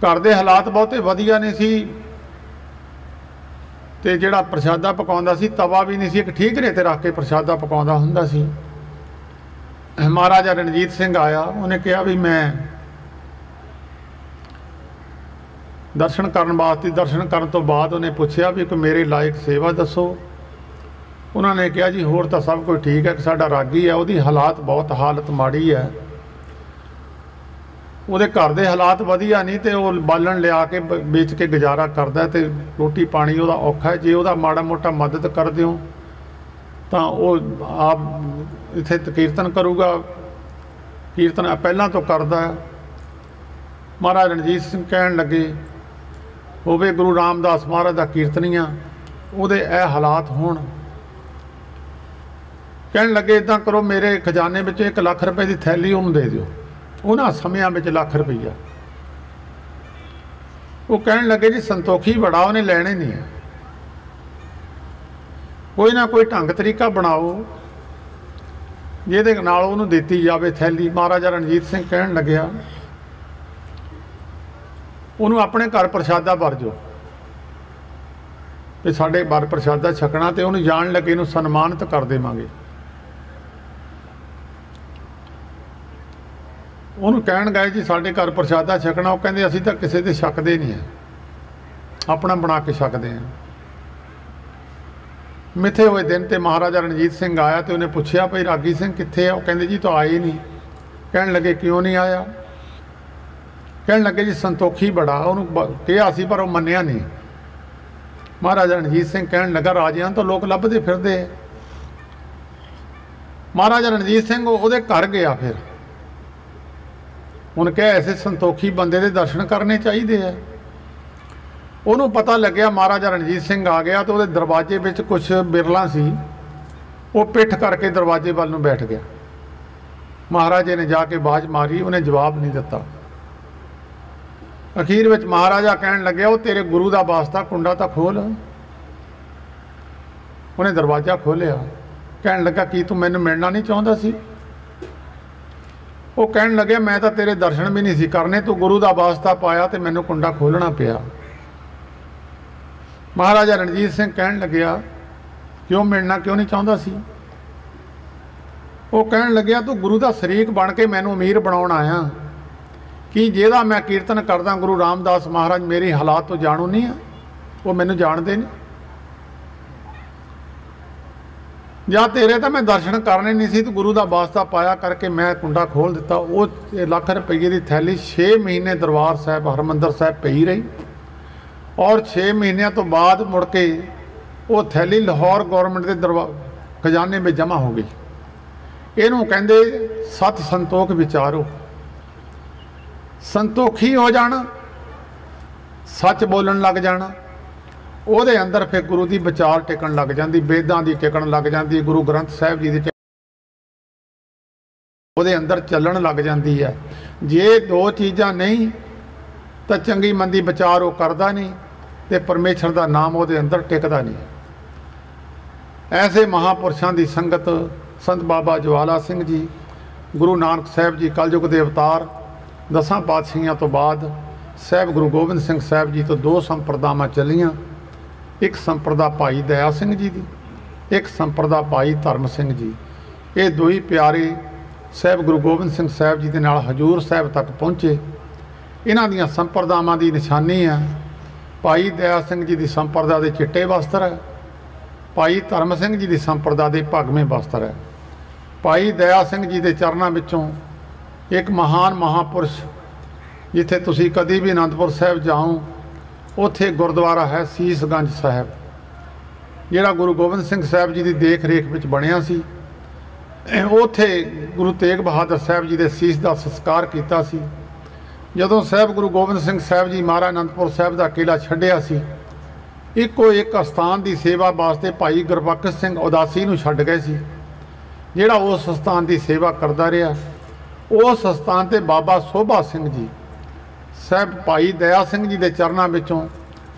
घर दे हालात बहुते वधिया नहीं सी, ते जिहड़ा प्रसादा पकाउंदा सी तवा भी नहीं सी, एक ठीक रेते रख के प्रसादा पकाउंदा हुंदा सी। महाराजा रणजीत सिंह आया, उन्हें कहा भी मैं दर्शन करन वास्ते, दर्शन करन तो बाद उन्हें पूछया भी कोई मेरे लायक सेवा दसो। उन्होंने कहा जी होर तो सब कुछ ठीक है, साडा रागी है, उसदी हालात बहुत हालत माड़ी है, ਉਹਦੇ घर के हालात वधिया नहीं, तो वह बालन लिया के बेच के गुजारा करता है, तो रोटी पानी ਉਹਦਾ औखा है। जे ਉਹਦਾ माड़ा मोटा मदद कर दिओ तो वह आप इत्थे कीर्तन करूगा, कीर्तन पहला तो करता है। महाराज रणजीत सिंह कहन लगे होवे गुरु रामदास महाराज का कीर्तनीया, ਉਹਦੇ ਇਹ हालात होण, कहन लगे इदा करो मेरे खजाने में 1 लाख रुपए की थैली उन्होंने दे दिओ। उन्होंने समियां में लाख रुपया। वो कहन लगे जी संतोखी बड़ा, उन्हें लेने नहीं है, कोई ना कोई ढंग तरीका बनाओ जिहदे नाल उहनूं दित्ती जावे थैली। महाराजा रणजीत सिंह कहन लग्या उन्होंने अपने घर प्रसादा भरजो भी साढ़े बार प्रसादा छकना, तो उन्होंने जान लगे इनू सन्मानित कर देवांगे। उन्होंने कहन गए जी साढ़े घर प्रसादा छकना, वो कहते असीं तां किसी ते छकदे नहीं है, अपना बना के छकदे हैं। मिथे हुए दिन ते महाराजा रणजीत सिंह आया, तो उन्हें पूछया भाई रागी सिंह कित्थे है? वो कहते जी तो आए नहीं। कहन लगे क्यों नहीं आया? कहन लगे जी संतोखी बड़ा, उन्होंने कहा सी पर वो मन्निया नहीं। महाराजा रणजीत सिंह कहन लगा राजियां तो लोग लभदे फिरदे। महाराजा रणजीत सिंह उहदे घर गया, फिर उन्हें कहा ऐसे संतोखी बंदे दे दर्शन करने चाहिए है। उन्होंने पता लग्या महाराजा रणजीत सिंह आ गया, तो उहदे दरवाजे में कुछ बिरला सी, वो पिठ करके दरवाजे वाल नूं बैठ गया। महाराजे ने जाके आवाज़ मारी, उन्हें जवाब नहीं दिता। अखीर में महाराजा कहन लगे वो तेरे गुरु का वास्ता कुंडा तो खोल। उन्हें दरवाजा खोलिया, कहन लगा की तू मैनू मिलना नहीं चाहता सी? वो कहन लगे मैं तो तेरे दर्शन भी नहीं सी करने, तू गुरु का वास्ता पाया तो मैनू कुंडा खोलना पिया। महाराजा रणजीत सिंह कहन लग्या क्यों मिलना क्यों नहीं चाहता सी? वो कहन लग्या तू गुरु का शरीक बन के मैनू अमीर बनाउण आया कि जेदा मैं कीर्तन करदा गुरु रामदास महाराज मेरी हालात तो जाणू नहीं है, वो मैनू जानते नहीं, या तेरे तो मैं दर्शन करने नहीं सी, तो गुरु का वास्ता पाया करके मैं कुंडा खोल दिता। वो लाख रुपये की थैली 6 महीने दरबार साहब हरमंदर साहब पई रही, और 6 महीनों तो बाद मुड़ के वो थैली लाहौर गौरमेंट के खजाने में जमा हो गई। इनू कहते सत संतोख विचारो, संतोखी हो जाना, सच बोलन लग जाना, ਉਹਦੇ अंदर फिर गुरु की विचार टिकन लग जाती, वेदां की टिकन लग जाती, गुरु ग्रंथ साहिब जी की ਉਹਦੇ अंदर चलन लग जाती है। जे 2 चीज़ां नहीं तो चंगी मंदी विचार वो करता नहीं, तो परमेश्वर का नाम ਉਹਦੇ अंदर टिकता नहीं। ऐसे महापुरुषों की संगत संत बाबा ज्वाला सिंह जी, गुरु नानक साहिब जी कलयुग के अवतार, 10 पातशाहियों तो बाद साहिब गुरु गोबिंद सिंह साहिब जी तो 2 संप्रदावां चलियां। एक संप्रदा भाई दया सिंह जी की, एक संप्रदा भाई धर्म सिंह जी। ये 2 ही प्यारे साहिब गुरु गोबिंद सिंह साहिब जी के नाल हजूर साहिब तक पहुँचे। इन्हां दीयां संप्रदावां की निशानी है, भाई दया सिंह जी की संप्रदा के चिट्टे वस्त्र है, भाई धर्म सिंह जी की संप्रदा के भगवें वस्त्र है। भाई दया सिंह जी के चरणों विचों एक महान महापुरुष, जिथे तुसी कदी भी आनंदपुर साहब जाओ उत्थे गुरुद्वारा है सीसगंज साहब, जिहड़ा गुरु गोबिंद सिंह साहब जी की देख रेख में बनिया सी। उत्थे गुरु तेग बहादुर साहब जी के सीस का संस्कार किया सी। जदों साहब गुरु गोबिंद सिंह साहब जी महाराज आनंदपुर साहब का किला छड्डिया सी, इको एक अस्थान की सेवा वास्ते भाई गुरबख्श सिंह उदासी नूं छड्ड गए सी, जिहड़ा उस अस्थान की सेवा करता रहा। उस अस्थान ते बाबा सोभा सिंह जी साहब भाई दया सिंह जी के चरणों विचों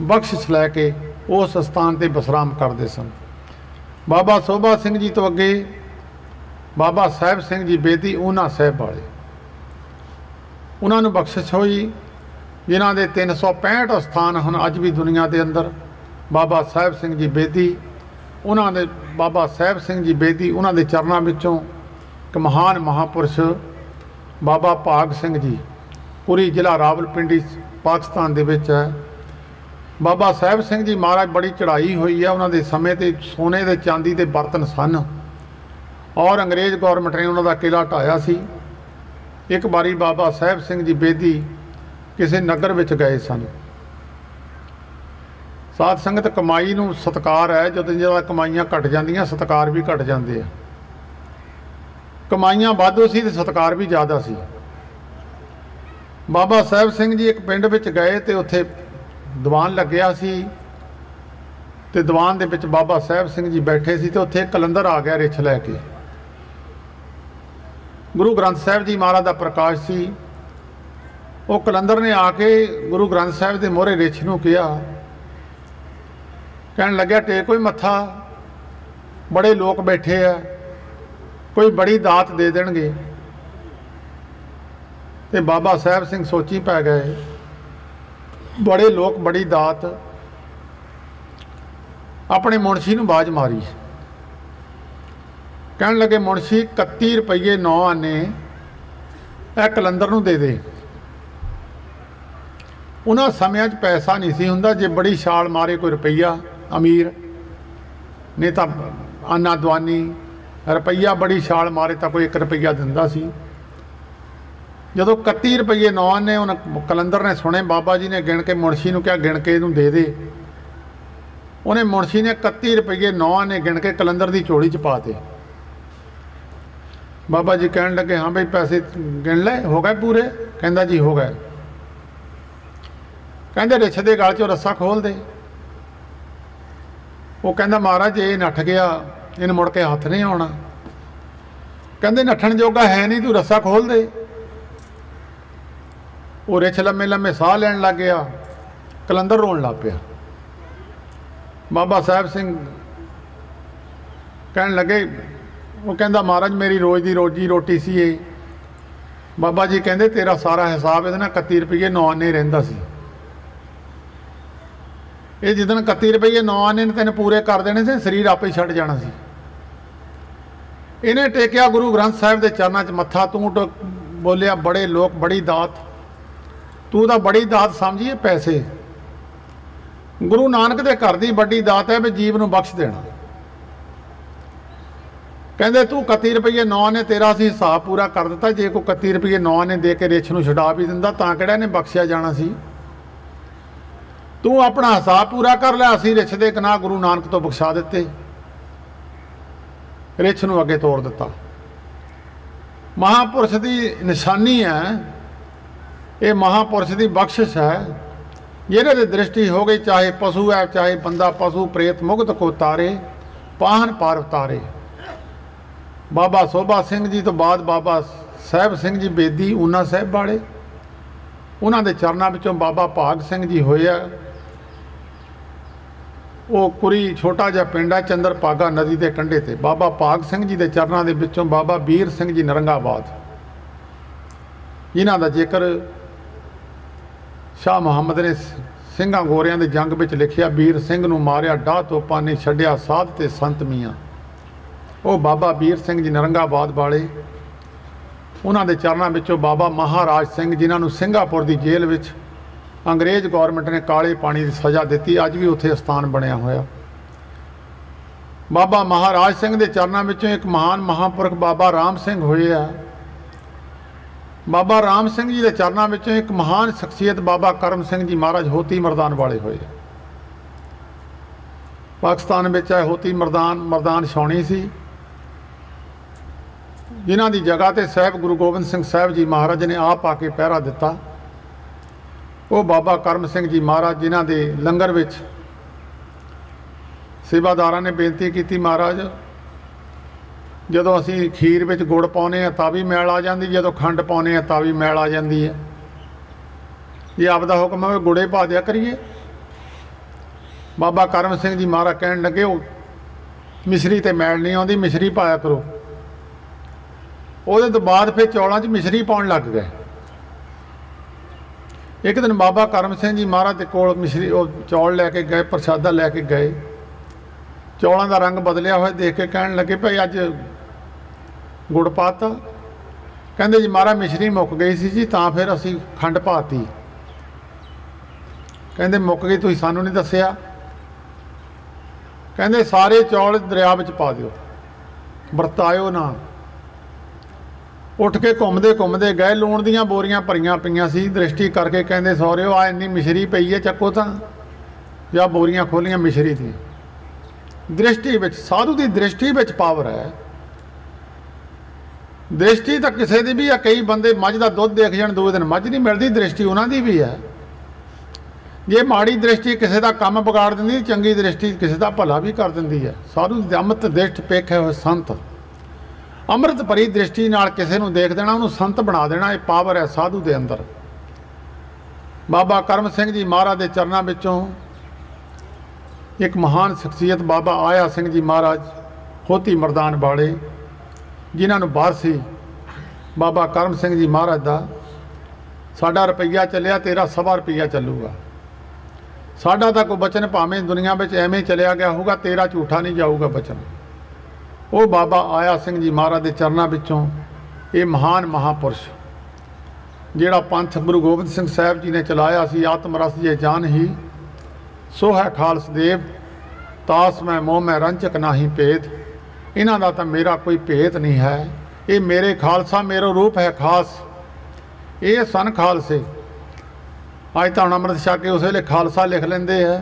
बख्शिश लैके उस अस्थान ते विश्राम करते सन। बाबा सोभा सिंह जी तो अगे बाबा साहिब सिंह जी बेदी ऊना साहब वाले, उन्होंने बख्शिश हुई, जिन्हों के 365 अस्थान हैं अज भी दुनिया के अंदर। बाबा साहिब सिंह जी बेदी, उन्होंने बाबा साहिब सिंह जी बेदी उन्होंने चरणों विचों एक महान महापुरुष बाबा भाग सिंह जी पुरी जिला रावलपिंडी पाकिस्तान दे विच है। बाबा साहिब सिंह जी महाराज बड़ी चढ़ाई हुई है, उन्होंने समय ते सोने के चांदी के बर्तन सन और अंग्रेज़ गौरमेंट ने उन्होंने किला ढाया सी। एक बारी बाबा साहिब सिंह जी बेदी किसी नगर में गए सन। साध संगत कमाई नूं सत्कार है, जो ज़्यादा कमाइयां घट जांदियां सत्कार भी घट जाते हैं। कमाइयां वाधू सी ते सत्कार भी ज़्यादा सी। बाबा साहिब सिंह जी एक पिंड विच गए तो उत्थे दीवान लग्या सी, ते दीवान दे विच बाबा साहिब सिंह जी बैठे सी, तो उत्थे कलंदर आ गया रिछ लैके। गुरु ग्रंथ साहिब जी महाराज का प्रकाश सी। वो कलंदर ने आके गुरु ग्रंथ साहिब के मोहरे रिछ नूं कहा, कहन लग्या टेको ही मत्था, बड़े लोग बैठे है, कोई बड़ी दात दे देणगे। ते बाबा साहिब सिंह सोची पै गए, बड़े लोग बड़ी दात। अपने मुनशी नूं आवाज़ मारी, कहन लगे मुनशी 31 रुपये 9 आने ए कलंदर नूं दे दे। उन्हां समयां 'च पैसा नहीं सी हुंदा, जे बड़ी छाल मारे कोई रुपया अमीर, नहीं तो आना दवानी, रुपया बड़ी छाल मारे तो कोई 1 रुपया दिंदा सी। जदों 31 रुपये 9 आने उन्हें कलंदर ने सुने, बाबा जी ने गिण के मुनशी नूं कहा गिण के इहनूं दे दे। उन्हें मुनशी ने 31 रुपये 9 आने गिण के कलंदर की झोली च पाते। बाबा जी कहन लगे हाँ भाई पैसे गिण ले, हो गए पूरे? कहंदा जी हो गए। कहंदे रिछ दे गल चों रस्सा खोल दे। वो कहंदा महाराज ये नठ गया, इन्हें मुड़ के हथ नहीं आना। कहंदे नठण जोगा है नहीं, तू रस्सा खोल दे। वो रिछ लम्मे लम्मे साह लैन लग गया, कलंदर रोन लग पिया। बाबा साहिब सिंह कहन लगे, वो कहंदा महाराज मेरी रोज़ की रोजी रोटी सी ये। बाबा जी कहंदे तेरा सारा हिसाब ये 31 रुपये 9 आने रहिंदा सी। ये जिदन 31 रुपये 9 आने ने तेन पूरे कर देने से, शरीर आपे ही छड्ड जाना सी। इन्हें टेकिया गुरु ग्रंथ साहिब के चरणों च मत्था, तू तो बोलिया बड़े लोग बड़ी दात, तू तो बड़ी दात समझिए पैसे। गुरु नानक के घर की बड़ी दात है भी जीव नूं बख्श देना। कहंदे तू 31 रुपये 9 ने तेरा असीं हिसाब पूरा कर दिता, जे कोई 31 रुपये 9 ने दे के रिछ नूं छुड़ा भी दिंदा तां किहड़ा ने बख्शिया जाना सी। तू अपना हिसाब पूरा कर लिया, असीं रिछ दे गनाह गुरु नानक तो बख्शा दिते, रिछ नूं अगे तोड़ दिता। महापुरुष की निशानी है, ये महापुरुष की बख्शिश है, जिहदे ते दृष्टि हो गई, चाहे पशु है चाहे बंदा, पशु प्रेत मुगत को तारे, पाहन पार उतारे। बाबा सोभा सिंह जी तो बाद बाबा साहिब सिंह जी बेदी ऊना साहिब वाले, उन्होंने चरणों विचों बाबा भाग सिंह जी होए। वो कुरी छोटा जिहा पिंड है चंद्र पागा नदी के कंढे ते। बाबा भाग सिंह जी के चरणों के विचों बाबा वीर सिंह जी नरंगाबाद, जिन्हां दा जिक्र शाह मुहम्मद ने ਸਿੰਘਾਂ ਗੋਰਿਆਂ ਦੇ जंग में लिखिया, वीर सिंह नूं मारिया डाह तोपां ने छड्डिया साध ते संत मियाँ। वो बाबा वीर सिंह जी नरंगाबाद वाले, उन्होंने चरणों विचों बाबा महाराज सिंह, जिन्होंने सिंगापुर की जेल में अंग्रेज़ गौरमेंट ने काले पानी की सज़ा दी, अज भी उत्थे स्थान बनया होया। बाबा महाराज सिंह के चरणों विचों एक महान महापुरख बाबा राम सिंह होए आ। बाबा राम सिंह जी के चरणों में एक महान शख्सियत बाबा करम सिंह जी महाराज होती मरदान वाले होए। पाकिस्तान में है होती मरदान छाउणी सी, जिन्हां दी जगह ते साहब गुरु गोबिंद सिंह साहब जी महाराज ने आप आके पहरा दिता। वो बाबा करम सिंह जी महाराज जिन्हां दे लंगर विच सेवादारां ने बेनती की, महाराज जदों असी खीर विच गुड़ पाउने तां भी मैल आ जाती, जदों खंड पाउने तां भी मैल आ जाती है। ये आपदा हुक्म है गुड़े पा दिया करिए। बाबा करम सिंह जी महाराज कहन लगे वो मिश्री ते मैल नहीं आती, मिश्री पाया करो। उहदे तो बाद फिर चौलों च मिश्री पाउण लग गए। एक दिन बाबा करम सिंह जी महाराज के कोल मिश्री चौल लैके गए, प्रसादा लैके गए। चौलों का रंग बदलिया हुआ देख के कहन लगे भाई अज गुड़ पाता। कहते जी महाराज मिश्री मुक गई सी जी, तां फिर असी खंड पाती। कहते मुक गई तुसीं सानू नहीं दसिया। कहते सारे चौल दरिया विच पा दिओ, वरतायो ना। उठ के घूमते घूमते गए, लूण दीयां बोरियां भरियां पईयां सी। दृष्टि करके कहते सौरिओ आ इन्नी मिश्री पई है, चक्को तां। या बोरियां खोलियां मिश्री दी। दृष्टि विच साधु की दृष्टि विच पावर है। दृष्टि तो किसी की भी है, कई बंदे मझ का दुध देख जान दूसरे दिन मझ नहीं मिलती, दृष्टि उन्होंने भी है। जे माड़ी दृष्टि किसी का काम बिगाड़ देंदी, चंगी दृष्टि किसी का भला भी कर देंदी है। साधु अमृत दृष्ट पेखे हुए संत, अमृत भरी दृष्टि नाल किसी नूं देख देना, उन्होंने संत बना देना। ये पावर है साधु के अंदर। बाबा करम सिंह जी महाराज के चरणों विचों एक महान शख्सियत बाबा आया सिंह जी महाराज होती मरदान वाले, जिन्होंने वारसी बाबा करम सिंह जी महाराज का साडा रुपया चलिया, तेरा सवा रुपया चलूगा। साडा तो कोई बचन भावें दुनिया में एवें चलिया गया होगा, तेरा झूठा नहीं जाऊगा बचन। वो बाबा आया सिंह जी महाराज के चरणों विचों ये महान महापुरुष जिहड़ा पंथ गुरु गोबिंद सिंह साहब जी ने चलाया सी, आत्मरस जे जान ही सो है खालस देव, तास मैं मोह मैं रंचक नाही भेद। इन्हां दा तां मेरा कोई भेद नहीं है। ये मेरे खालसा मेरो रूप है खास। ये सन खालसे। अज तो अमृत छक के उस वेले खालसा लिख लेंदे है।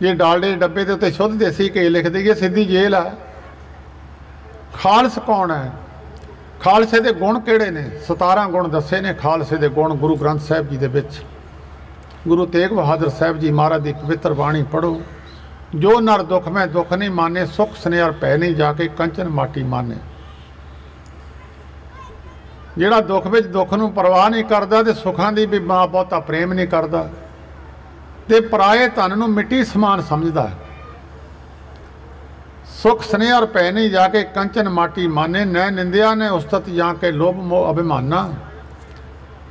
जे डालडे डब्बे के उत्ते शुद्ध देसी घी लिख दईए सीधी जेल है। खालस कौन है? खालसे के गुण किहड़े ने? 17 गुण दसे ने खालसे के गुण गुरु ग्रंथ साहब जी दे विच। गुरु तेग बहादुर साहब जी महाराज की पवित्र बाणी पढ़ो। जो नर दुख में दुख नहीं माने, सुख स्नेहर पै नहीं जाके कंचन माटी माने। जिहड़ा दुख में दुख नूं परवाह नहीं करता, तो सुखां दी भी मां बहुता प्रेम नहीं करता, ते पराए धन नूं मिट्टी समान समझदा है। सुख स्नेहर पै नहीं जाके कंचन माटी माने। न निंदिया ने उस्तत जाके लोभ मोह अभिमाना।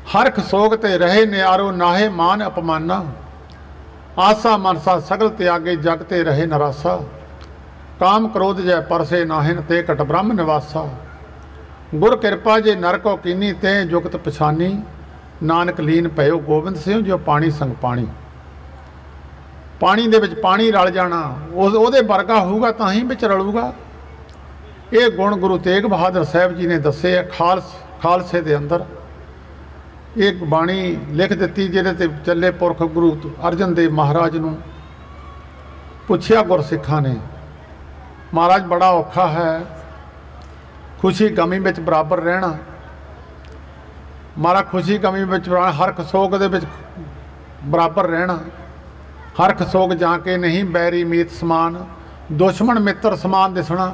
हरख सोग ते रहे न्यारो नाहे मान अपमाना। आसा मनसा सगल त्यागे जग ते रहे नरासा। काम क्रोध जय परसे नाहिन ते कट ब्रह्म निवासा। गुर कृपा जे नरको कीनी ते जुगत पछानी। नानक लीन पयो गोबिंद सिंह जो पानी संग पानी। पानी दे विच पानी रल जाना, उहदे वर्गा होऊगा तां ही विच रलूगा। ये गुण गुरु तेग बहादुर साहब जी ने दसे है खालसे दे अंदर। एक बाणी लिख दी जिहदे ते चले पुरख गुरु अर्जन देव महाराज नूं पुछया गुरसिखां ने, महाराज बड़ा औखा है खुशी गमी विच बराबर रहना। महाराज खुशी गमी विच हरख सोग दे विच बराबर रहना। हरख सोग जाके नहीं बैरी मीत समान। दुश्मन मित्र समान दिसना,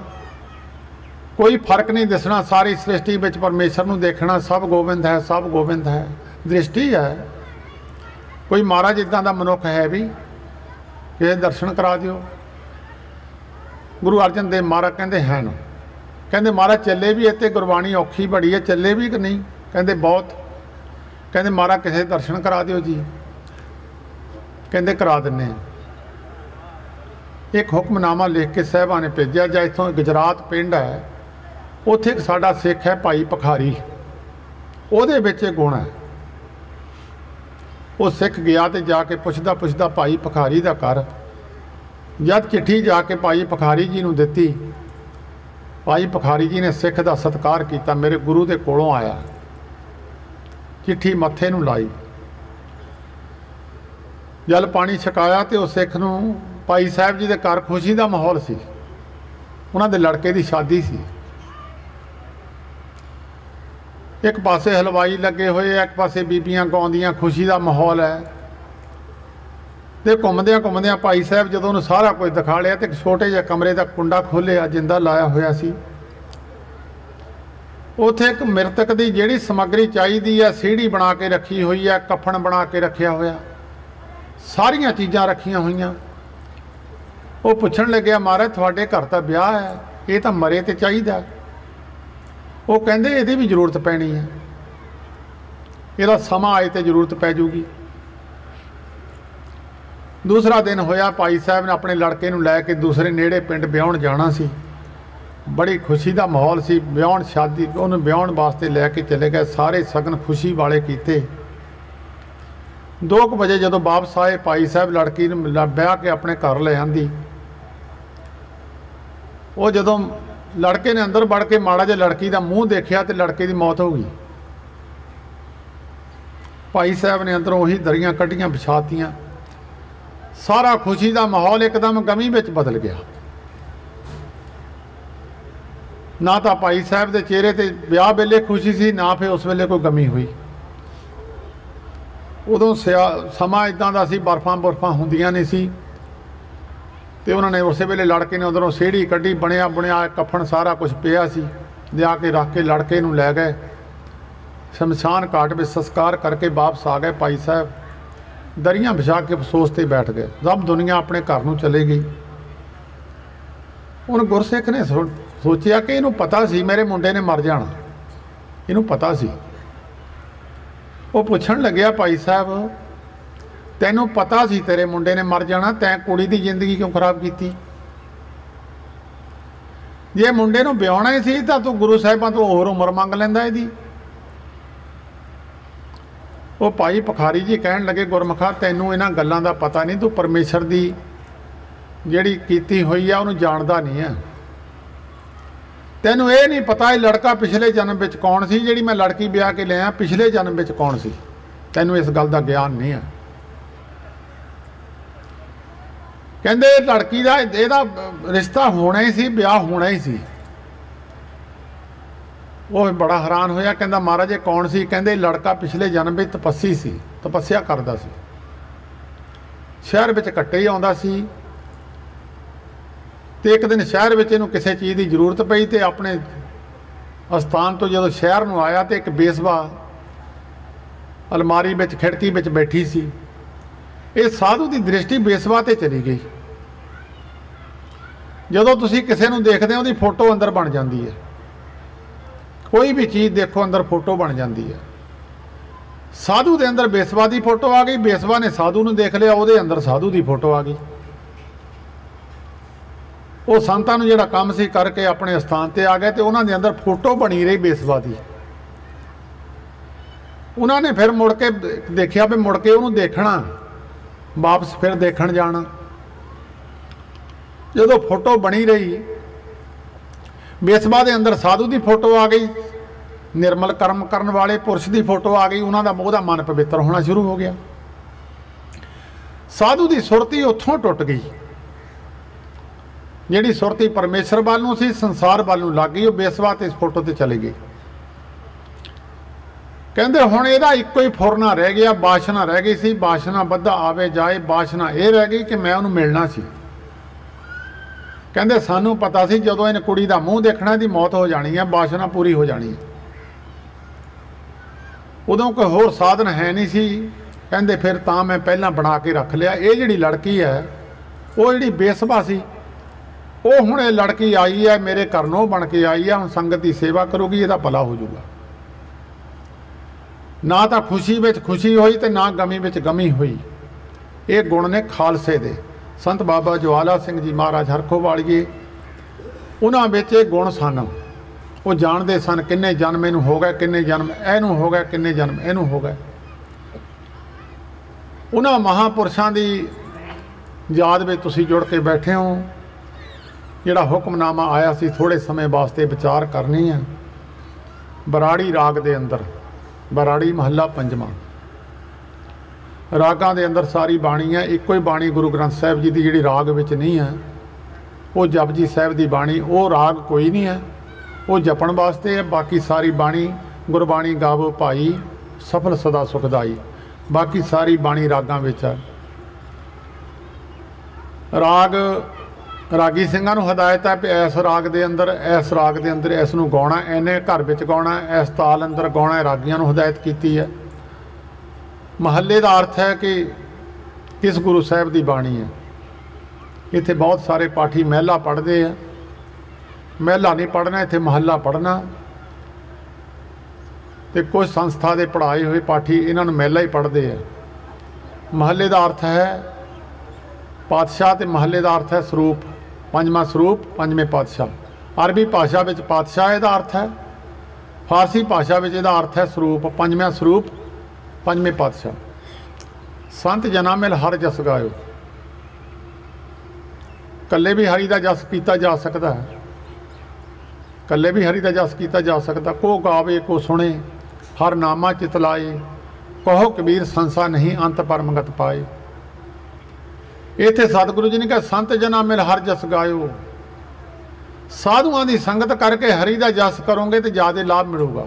कोई फर्क नहीं दिसना। सारी सृष्टि विच परमेश्वर नूं देखना। सब गोबिंद है, सब गोबिंद है। दृष्टि है। कोई महाराज इदां दा मनुख है भी कि दर्शन करा दिओ। गुरु अर्जन देव महाराज कहंदे है ना। कहंदे महाराज चले भी इत्ते गुरबाणी औखी बड़ी है, चले भी कि नहीं? कहंदे बहुत। कहंदे महाराज किसे दर्शन करा दिओ जी। कहंदे करा दिन्ने। एक हुक्मनामा लिख के साहिबां ने भेजिया। जां इत्थों गुजरात पिंड है, उत्थे एक साडा सिख है भाई पखारी, उहदे विच गुण है। वो सिख गया तो जाके पुछदा पुछदा भाई पखारी दा घर। जद चिट्ठी जाके भाई पखारी जी नूं दित्ती, भाई पखारी जी ने सिख दा सत्कार किया। मेरे गुरु के कोलों आया, चिट्ठी मत्थे नूं लाई। जल पानी छकाया तो उस सिख नूं भाई साहब जी के घर खुशी का माहौल सी, उन्हां दे लड़के की शादी सी। एक पासे हलवाई लगे हुए, एक पासे बीबियां गाउंदियां, खुशी का माहौल है। तो घूमद्या घूमद्या भाई साहब जो उन्होंने सारा कुछ दिखा लिया तो एक छोटे जिहे कमरे का कुंडा खोलिया, जिंदा लाया होया सी। उत्थे एक मृतक की जिहड़ी समग्री चाहिदी है, सीढ़ी बना के रखी हुई है, कफन बना के रखिया होया, सारिया चीज़ां रखिया हुई। वो पुछण लग्या महाराज तुहाडे घर तां ब्याह है, ये तो मरे तो चाहिए। वो कहंदे इहदी भी जरूरत पैनी है, इहदा समा आए तो जरूरत पै जूगी। दूसरा दिन होया, भाई साहब ने अपने लड़के नूं लैके दूसरे नेड़े पिंड ब्याहण जाना सी। बड़ी खुशी का माहौल सी, ब्याहण शादी उन्होंने ब्याहण वास्ते लैके चले गए। सारे सगन खुशी वाले कीते। 2 बजे जदों वापस आए, भाई साहब लड़की नूं ब्याह के अपने घर ले आंदी। वो जदों लड़के ने अंदर बढ़ के माड़ा जिहा लड़की का मूँह देखिया तो लड़के की मौत हो गई। भाई साहब ने अंदरों उही दरियां कड्ढियां बिछातियां। सारा खुशी का माहौल एकदम गमी में बदल गया। ना तो भाई साहब के चेहरे ते ब्याह वेले खुशी सी, ना फिर उस वेले कोई गमी हुई। उदों समा इदां दा सी, बर्फां बुरफां हुंदियां नहीं सी। तो उन्होंने उस वेले लड़के ने उधरों सीढ़ी कड्ढी, बनया बुनिया कफन सारा कुछ पिया सी, लिया के रख के लड़के नूं लै गए। शमशान घाट में संस्कार करके वापस आ गए। भाई साहब दरियां बिछा के अफसोस से बैठ गए। सब दुनिया अपने घर नूं चले गई। हुण गुरसिख ने सोचिया कि इनू पता सी मेरे मुंडे ने मर जाना, इनू पता सी। वो पुछण लग्या भाई साहब तैनू पता सी तेरे मुंडे ने मर जाना, तैं कुड़ी की जिंदगी क्यों खराब की? जे मुंडे नूं ब्याहना ही सी तां तूं गुरु साहिबां तो होर उमर मंग लैंदा इहदी। वो भाई पखारी जी कहण लगे गुरमुखा तैनू इन्हां गल्लां दा पता नहीं, तू परमेश्वर दी जिहड़ी कीती हुई आ उहनूं जाणदा नहीं है। तैनू ये नहीं पता ये लड़का पिछले जन्म में कौन सी, जिहड़ी मैं लड़की ब्याह के लिया पिछले जन्म में कौन सी, तैनू इस गल का ज्ञान नहीं है। कहंदे लड़की का इहदा रिश्ता होना ही सी, ब्याह होना ही सी। वो बड़ा हैरान होया, कहंदा महाराज ये कौन सी? कहंदे लड़का पिछले जन्म में तपस्सी सी, तपस्या करदा सी, शहर में घट्टे ही आउंदा सी। तो एक दिन शहर में इहनूं किसी चीज़ की जरूरत पई तो अपने अस्थान तो जदों शहर नूं आया तो एक बेसवा अलमारी में खिड़की में बैठी सी। ये साधु की दृष्टि बेसवा ते चली गई। जदों तुसीं किसी नूं देखदे हो उहदी फोटो अंदर बन जाती है, कोई भी चीज़ देखो अंदर फोटो बन जाती है। साधु के अंदर बेसवा की फोटो आ गई, बेसवा ने साधु नूं देख लिया, उहदे अंदर साधु की फोटो आ गई। वो संतां नूं जिहड़ा काम सी करके अपने स्थान ते आ गए तो उन्हां दे अंदर फोटो बनी रही बेसवा की। उन्होंने फिर मुड़ के देखिया भी मुड़ के उन्होंने देखना, वापस फिर देखण जाना। जदों फोटो बनी रही बेसवा के अंदर साधु की फोटो आ गई, निर्मल कर्म करने वाले पुरुष की फोटो आ गई। उन्होंने मन पवित्र होना शुरू हो गया। साधु की सुरती उत्थों टुट गई, जिहड़ी सुरती परमेश्वर वालों सी संसार वालों लग गई, वो बेसवा ते इस फोटो ते चली गई। कहंदे हुण इहदा इक्को ही फुरना रह गया, बाशना रह गई सी। बाशना बद्धा आवे जाए, बाशना ये रह गई कि मैं उन्होंने मिलना सी। कहंदे सानू पता सी जदों इन्हें कुड़ी का मूँह देखना दी मौत हो जानी है, बाशना पूरी हो जानी है। उदों कोई होर साधन है नहीं सी। कहंदे फिर तां मैं पहला बना के रख लिया। ये जिहड़ी लड़की है वो जिहड़ी बेसवा सी, वो हुण ये लड़की आई है मेरे घर नूं बन के आई है, हुण संगत की सेवा करूगी, इहदा भला हो जाऊगा। ना तो खुशी में खुशी हुई तो ना गमी में गमी हुई। ये गुण ने खालसे दे। संत बाबा ज्वाला सिंह जी महाराज हरखोवालिए उन्हां विच ये गुण सन। वो जानते सन किन्ने जन्म इनू हो गए, किन्ने जन्म इनू हो गए, किन्ने जन्म इनू हो गए। उन्हां महापुरुषां दी याद में तुसीं जुड़ के बैठे हो। जिहड़ा हुक्मनामा आया सी थोड़े समय वास्ते विचार करनी है। बराड़ी राग दे अंदर बराड़ी महला पंजवा। रागां दे अंदर सारी बाणी है, एको ही बाणी गुरु ग्रंथ साहिब जी की जिहड़ी राग विच नहीं है, वो जपजी साहिब की बाणी, वो राग कोई नहीं है, वो जपण वास्ते है। बाकी सारी बाणी गुरबाणी गावो भाई सफल सदा सुखदाई, बाकी सारी बाणी रागां विच है। राग रागी ਸਿੰਘਾਂ ਨੂੰ हदायत है भी इस राग के अंदर इस नूं गाउणा, इन्ने घर विच गाउणा, इस ताल अंदर गाउणा, रागियां नूं हदायत कीती है। महल्ले का अर्थ है कि किस गुरु साहिब की बाणी है। इत्थे बहुत सारे पाठी महला पढ़ते हैं, महला नहीं पढ़ना, इत्थे महला पढ़ना। तो कुछ संस्था के पढ़ाए हुए पाठी इन्हां नूं महला ही पढ़ते हैं। महल्ले का अर्थ है पातशाह, तो महल्ले का अर्थ है सरूप, पंजवां सरूप पंजवें पातशाह। अरबी भाषा में पातशाह इहदा अर्थ है, फारसी भाषा में इहदा अर्थ है सरूप, पंजवां सरूप पंजवें पातशाह। संत जना मिल हर जस गायो, कल्ले भी हरि का जस किया जा सकता है, कल्ले भी हरि का जस किया जा सकता। को गावे को सुने हर नामा चितलाए, कहो कबीर संसा नहीं अंत परमगत पाए। इत्थे सतगुरु जी ने कहा संत जना मिल हर जस गायो, साधुआं की संगत करके हरि का जस करोगे तो ज़्यादा लाभ मिलेगा।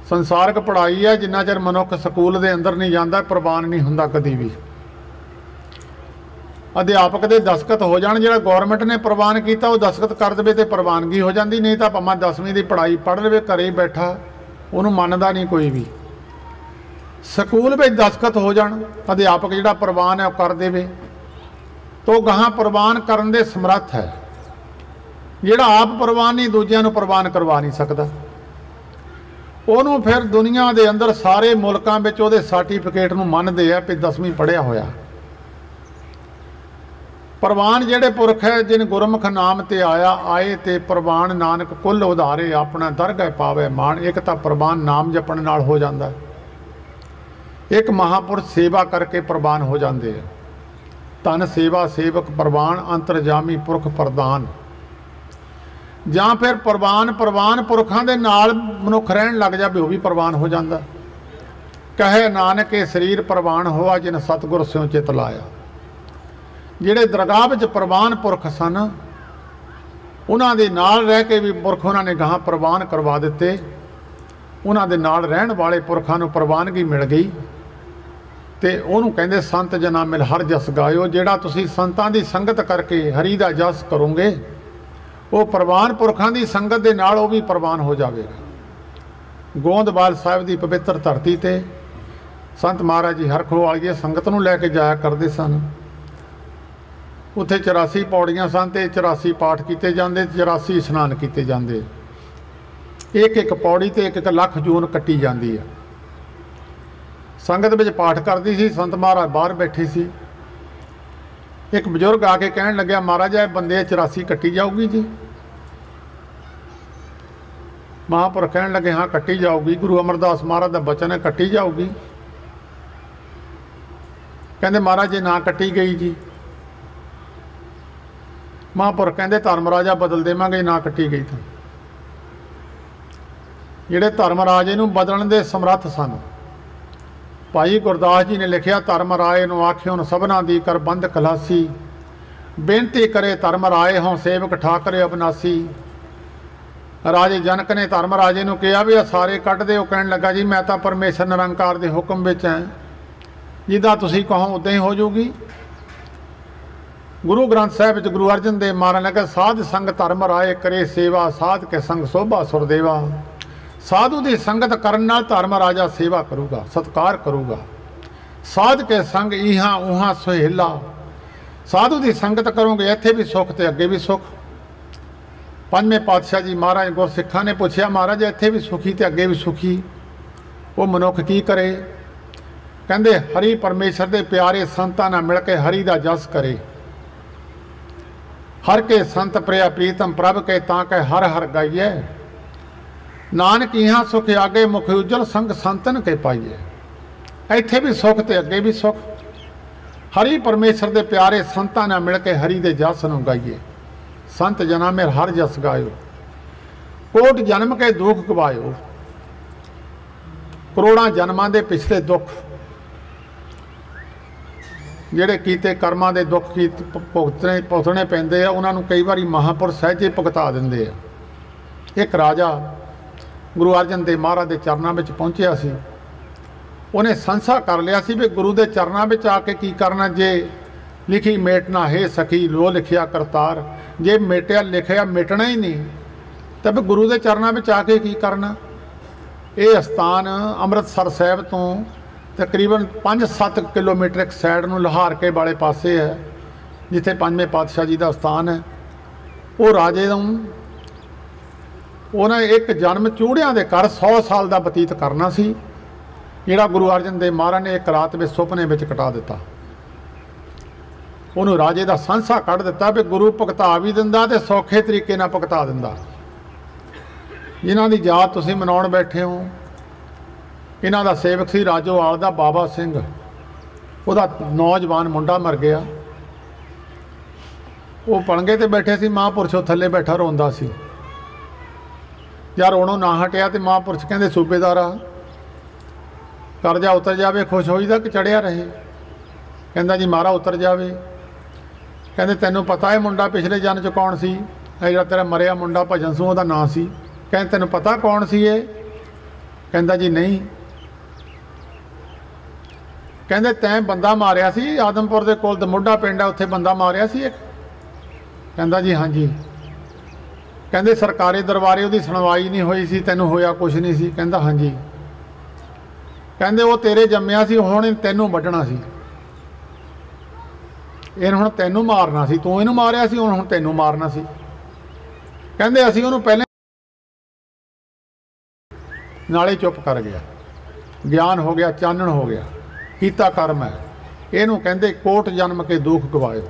संसारक पढ़ाई है, जिन्ना चਿਰ मनुख स्कूल के अंदर नहीं जाता प्रवान नहीं होंदा कदी भी। अध्यापक के दस्खत हो जाण, जिहड़ा गौरमेंट ने प्रवान किया वो दस्खत कर दे तो प्रवानगी हो जाती, नहीं तो भावें 10वीं की पढ़ाई पढ़ लवे घरे ही बैठा, उन्होंने मनदा नहीं कोई भी। स्कूल में दस्खत हो जाण, अध्यापक जिहड़ा प्रवान है वह कर देवे, तो गहां प्रवान करन दे समर्थ है। जिहड़ा आप प्रवान नहीं दूजिआं नूं प्रवान करवा नहीं सकता, उन्होंने फिर दुनिया के अंदर सारे मुल्कों में वो सर्टिफिकेट नूं मनदे आ भी 10वीं पढ़िया होया। प्रवान जिहड़े पुरख है जिन गुरमुख नाम ते आया आए ते प्रवान नानक कुल उधारे अपना दरगह पावे मान। एक तो प्रवान नाम जपण नाल हो जाता है, एक महापुरुष सेवा करके प्रवान हो जाते हैं। धन सेवा सेवक प्रवान अंतरजामी पुरख प्रदान, जां फिर प्रवान पुरखों के नाल मनुख रहन लग जाए, वह भी प्रवान हो जाता। कहे नानक के शरीर प्रवान होआ जिन सतगुर स्यों चित लाया। जिहड़े दरगाह विच प्रवान पुरख सन, उन्हां दे नाल रह के भी पुरख उन्होंने गां प्रवान करवा दिते। उन्हां दे नाल रहण वाले पुरखां नूं प्रवानगी मिल गई, तो उन्होंने कहते संत जना मिल हर जस गायो। जिहड़ा तुसीं संतां दी संगत करके हरि दा जस करोगे, वो प्रवान पुरखां दी संगत दे नाल वो भी प्रवान हो जाएगा। गोंदवाल साहिब की पवित्र धरती ते संत महाराज जी हरखो वाली संगत नूं लैके जाया करते सन। उत्थे 84 पौड़ियां सन, ते 84 पाठ किए जाते, 84 इशनान किए जाते। एक एक पौड़ी ते एक लख जून कट्टी जाती है। संगत में पाठ करती सी, संत महाराज बाहर बैठे सी। एक बजुर्ग आके कहन लग्या महाराज ये बंदे 84 कट्टी जाऊगी जी। महापुरख कहन लगे हाँ कट्टी जाऊगी, गुरु अमरदास महाराज का बचन है कट्टी जाऊगी। कहते महाराज ये ना कट्टी गई जी। महापुरख कहते धर्मराजा बदल देवांगे ना कट्टी गई तो। जिहड़े धर्मराजे नूं बदलण दे समर्थ सन, भाई गुरदास जी ने लिखिया धर्मराए नूं आखियों सबना दी कर बंद खलासी। बेनती करे धर्मराए हों सेवक ठाकरे अबनासी। राजे जनक ने धर्मराजे नूं कहा भी सारे कट दे। कहण लगा जी मैं तो परमेश्वर निरंकार दे हुक्म विच हैं, जिदा तुसीं कहो उदां ही हो जाऊगी। गुरु ग्रंथ साहिब विच गुरु अर्जन देव महाराज ने कहा साध संग धर्मराए करे सेवा, साध के संग शोभा सुरदेवा। साधु की संगत करन नाल धर्म राजा सेवा करूगा, सत्कार करूगा। साध के संग इहां उहां सुहेला। साधु की संगत करोगे इत्थे भी सुख ते अगे भी सुख। पंजवें पातशाह जी महाराज गुरसिखां ने पूछया महाराज इत्थे भी सुखी ते अगे भी सुखी, वो मनुख की करे? कहंदे हरि परमेश्वर दे प्यारे संतां नाल मिल के हरि दा जस करे। हर के संत प्रिया प्रीतम प्रभ के तां के हर हर गाइए। नानक इहां सुख आगे मुख उज्जवल संग संतन के पाइए। इत्थे भी सुख ते अगे भी सुख। हरि परमेश्वर दे प्यारे संतां नाल मिल के हरि दे जस नूं गाइए। संत जना मेर हर जस गायो। कोट जन्म के दुख गवायो, करोड़ां जन्मां दे पिछले दुख ਜਿਹੜੇ ਕੀਤੇ ਕਰਮਾਂ ਦੇ ਦੁੱਖ ਕੀ ਭੁਗਤਣੇ ਪੈਂਦੇ ਆ, ਉਹਨਾਂ ਨੂੰ ਕਈ ਵਾਰੀ ਮਹਾਂਪੁਰਸ਼ ਸਹਿਜੇ ਭੁਗਤਾ ਦਿੰਦੇ ਆ। ਇੱਕ ਰਾਜਾ ਗੁਰੂ ਅਰਜਨ ਦੇਵ ਮਹਾਰਾਜ ਦੇ ਚਰਨਾਂ ਵਿੱਚ ਪਹੁੰਚਿਆ ਸੀ। ਉਹਨੇ ਸੰਸਾ ਕਰ ਲਿਆ ਸੀ ਵੀ ਗੁਰੂ ਦੇ ਚਰਨਾਂ ਵਿੱਚ ਆ ਕੇ ਕੀ ਕਰਨਾ, ਜੇ ਲਿਖੀ ਮੇਟਣਾ ਹੈ ਸਖੀ ਲੋ ਲਿਖਿਆ ਕਰਤਾਰ, ਜੇ ਮੇਟਿਆ ਲਿਖਿਆ ਮਿਟਣਾ ਹੀ ਨਹੀਂ ਤਾਂ ਵੀ ਗੁਰੂ ਦੇ ਚਰਨਾਂ ਵਿੱਚ ਆ ਕੇ ਕੀ ਕਰਨਾ। ਇਹ ਅਸਥਾਨ ਅੰਮ੍ਰਿਤਸਰ ਸਾਹਿਬ ਤੋਂ तकरीबन 5-7 किलोमीटर एक साइड में लाहौर के वाले पासे है, जिथे पंजवें पातशाह जी का स्थान है। वो राजे उन्हें एक जन्म चूड़ियां के घर 100 साल का बतीत करना सी, जिहड़ा गुरु अर्जन देव महाराज ने एक रात में सुपने में कटा दिता। उन्होंने राजे का संसा कढ़ दिता भी गुरु भुगता भी दिंदा ते सौखे तरीके नाल भुगता दिंदा। जिन्हां दी याद तुसीं मनाउण बैठे हो, इन्हां दा सेवक सी राजोवाल दा बाबा सिंह, उहदा नौजवान मुंडा मर गया। वो पलंगे ते बैठे सी, महापुरुष थल्ले बैठा रोंदा सी। यार रोणों ना हटिया तो महापुरुष कहंदे सूबेदारा करजा उतर जावे, खुश होईदा कि चढ़िया रहे। कहंदा जी महाराज उतर जावे। कहंदे तैनूं पता है मुंडा पिछले जन्म च कौन सी, जिहड़ा तेरा मरिया मुंडा भजन सूह दा नाम सी। कहंदे तैनूं पता कौन सी ये? कहंदा जी नहीं। कहंदे तैं बंदा मारिया सी आदमपुर दे कोल दमुड्डा पिंड है, उत्थे बंदा मारिया सी एक? कहंदा जी हाँ जी। कहंदे सरकारी दरबारे उहदी सुनवाई नहीं होई सी, तैनूं होया कुछ नहीं सी? कहंदा हाँ जी। कहंदे वो तेरे जम्मिया सी, हुण तैनूं वड्ढना सी, इहने हुण तैनूं मारना सी, तूं इहनूं मारिया सी, हुण तैनूं मारना सी। कहंदे असीं उहनूं पहले नाले चुप कर गया, ज्ञान हो गया, चानण हो गया, कीता कर्म है। इहनूं कहंदे कोट जन्म के दुख गवायो।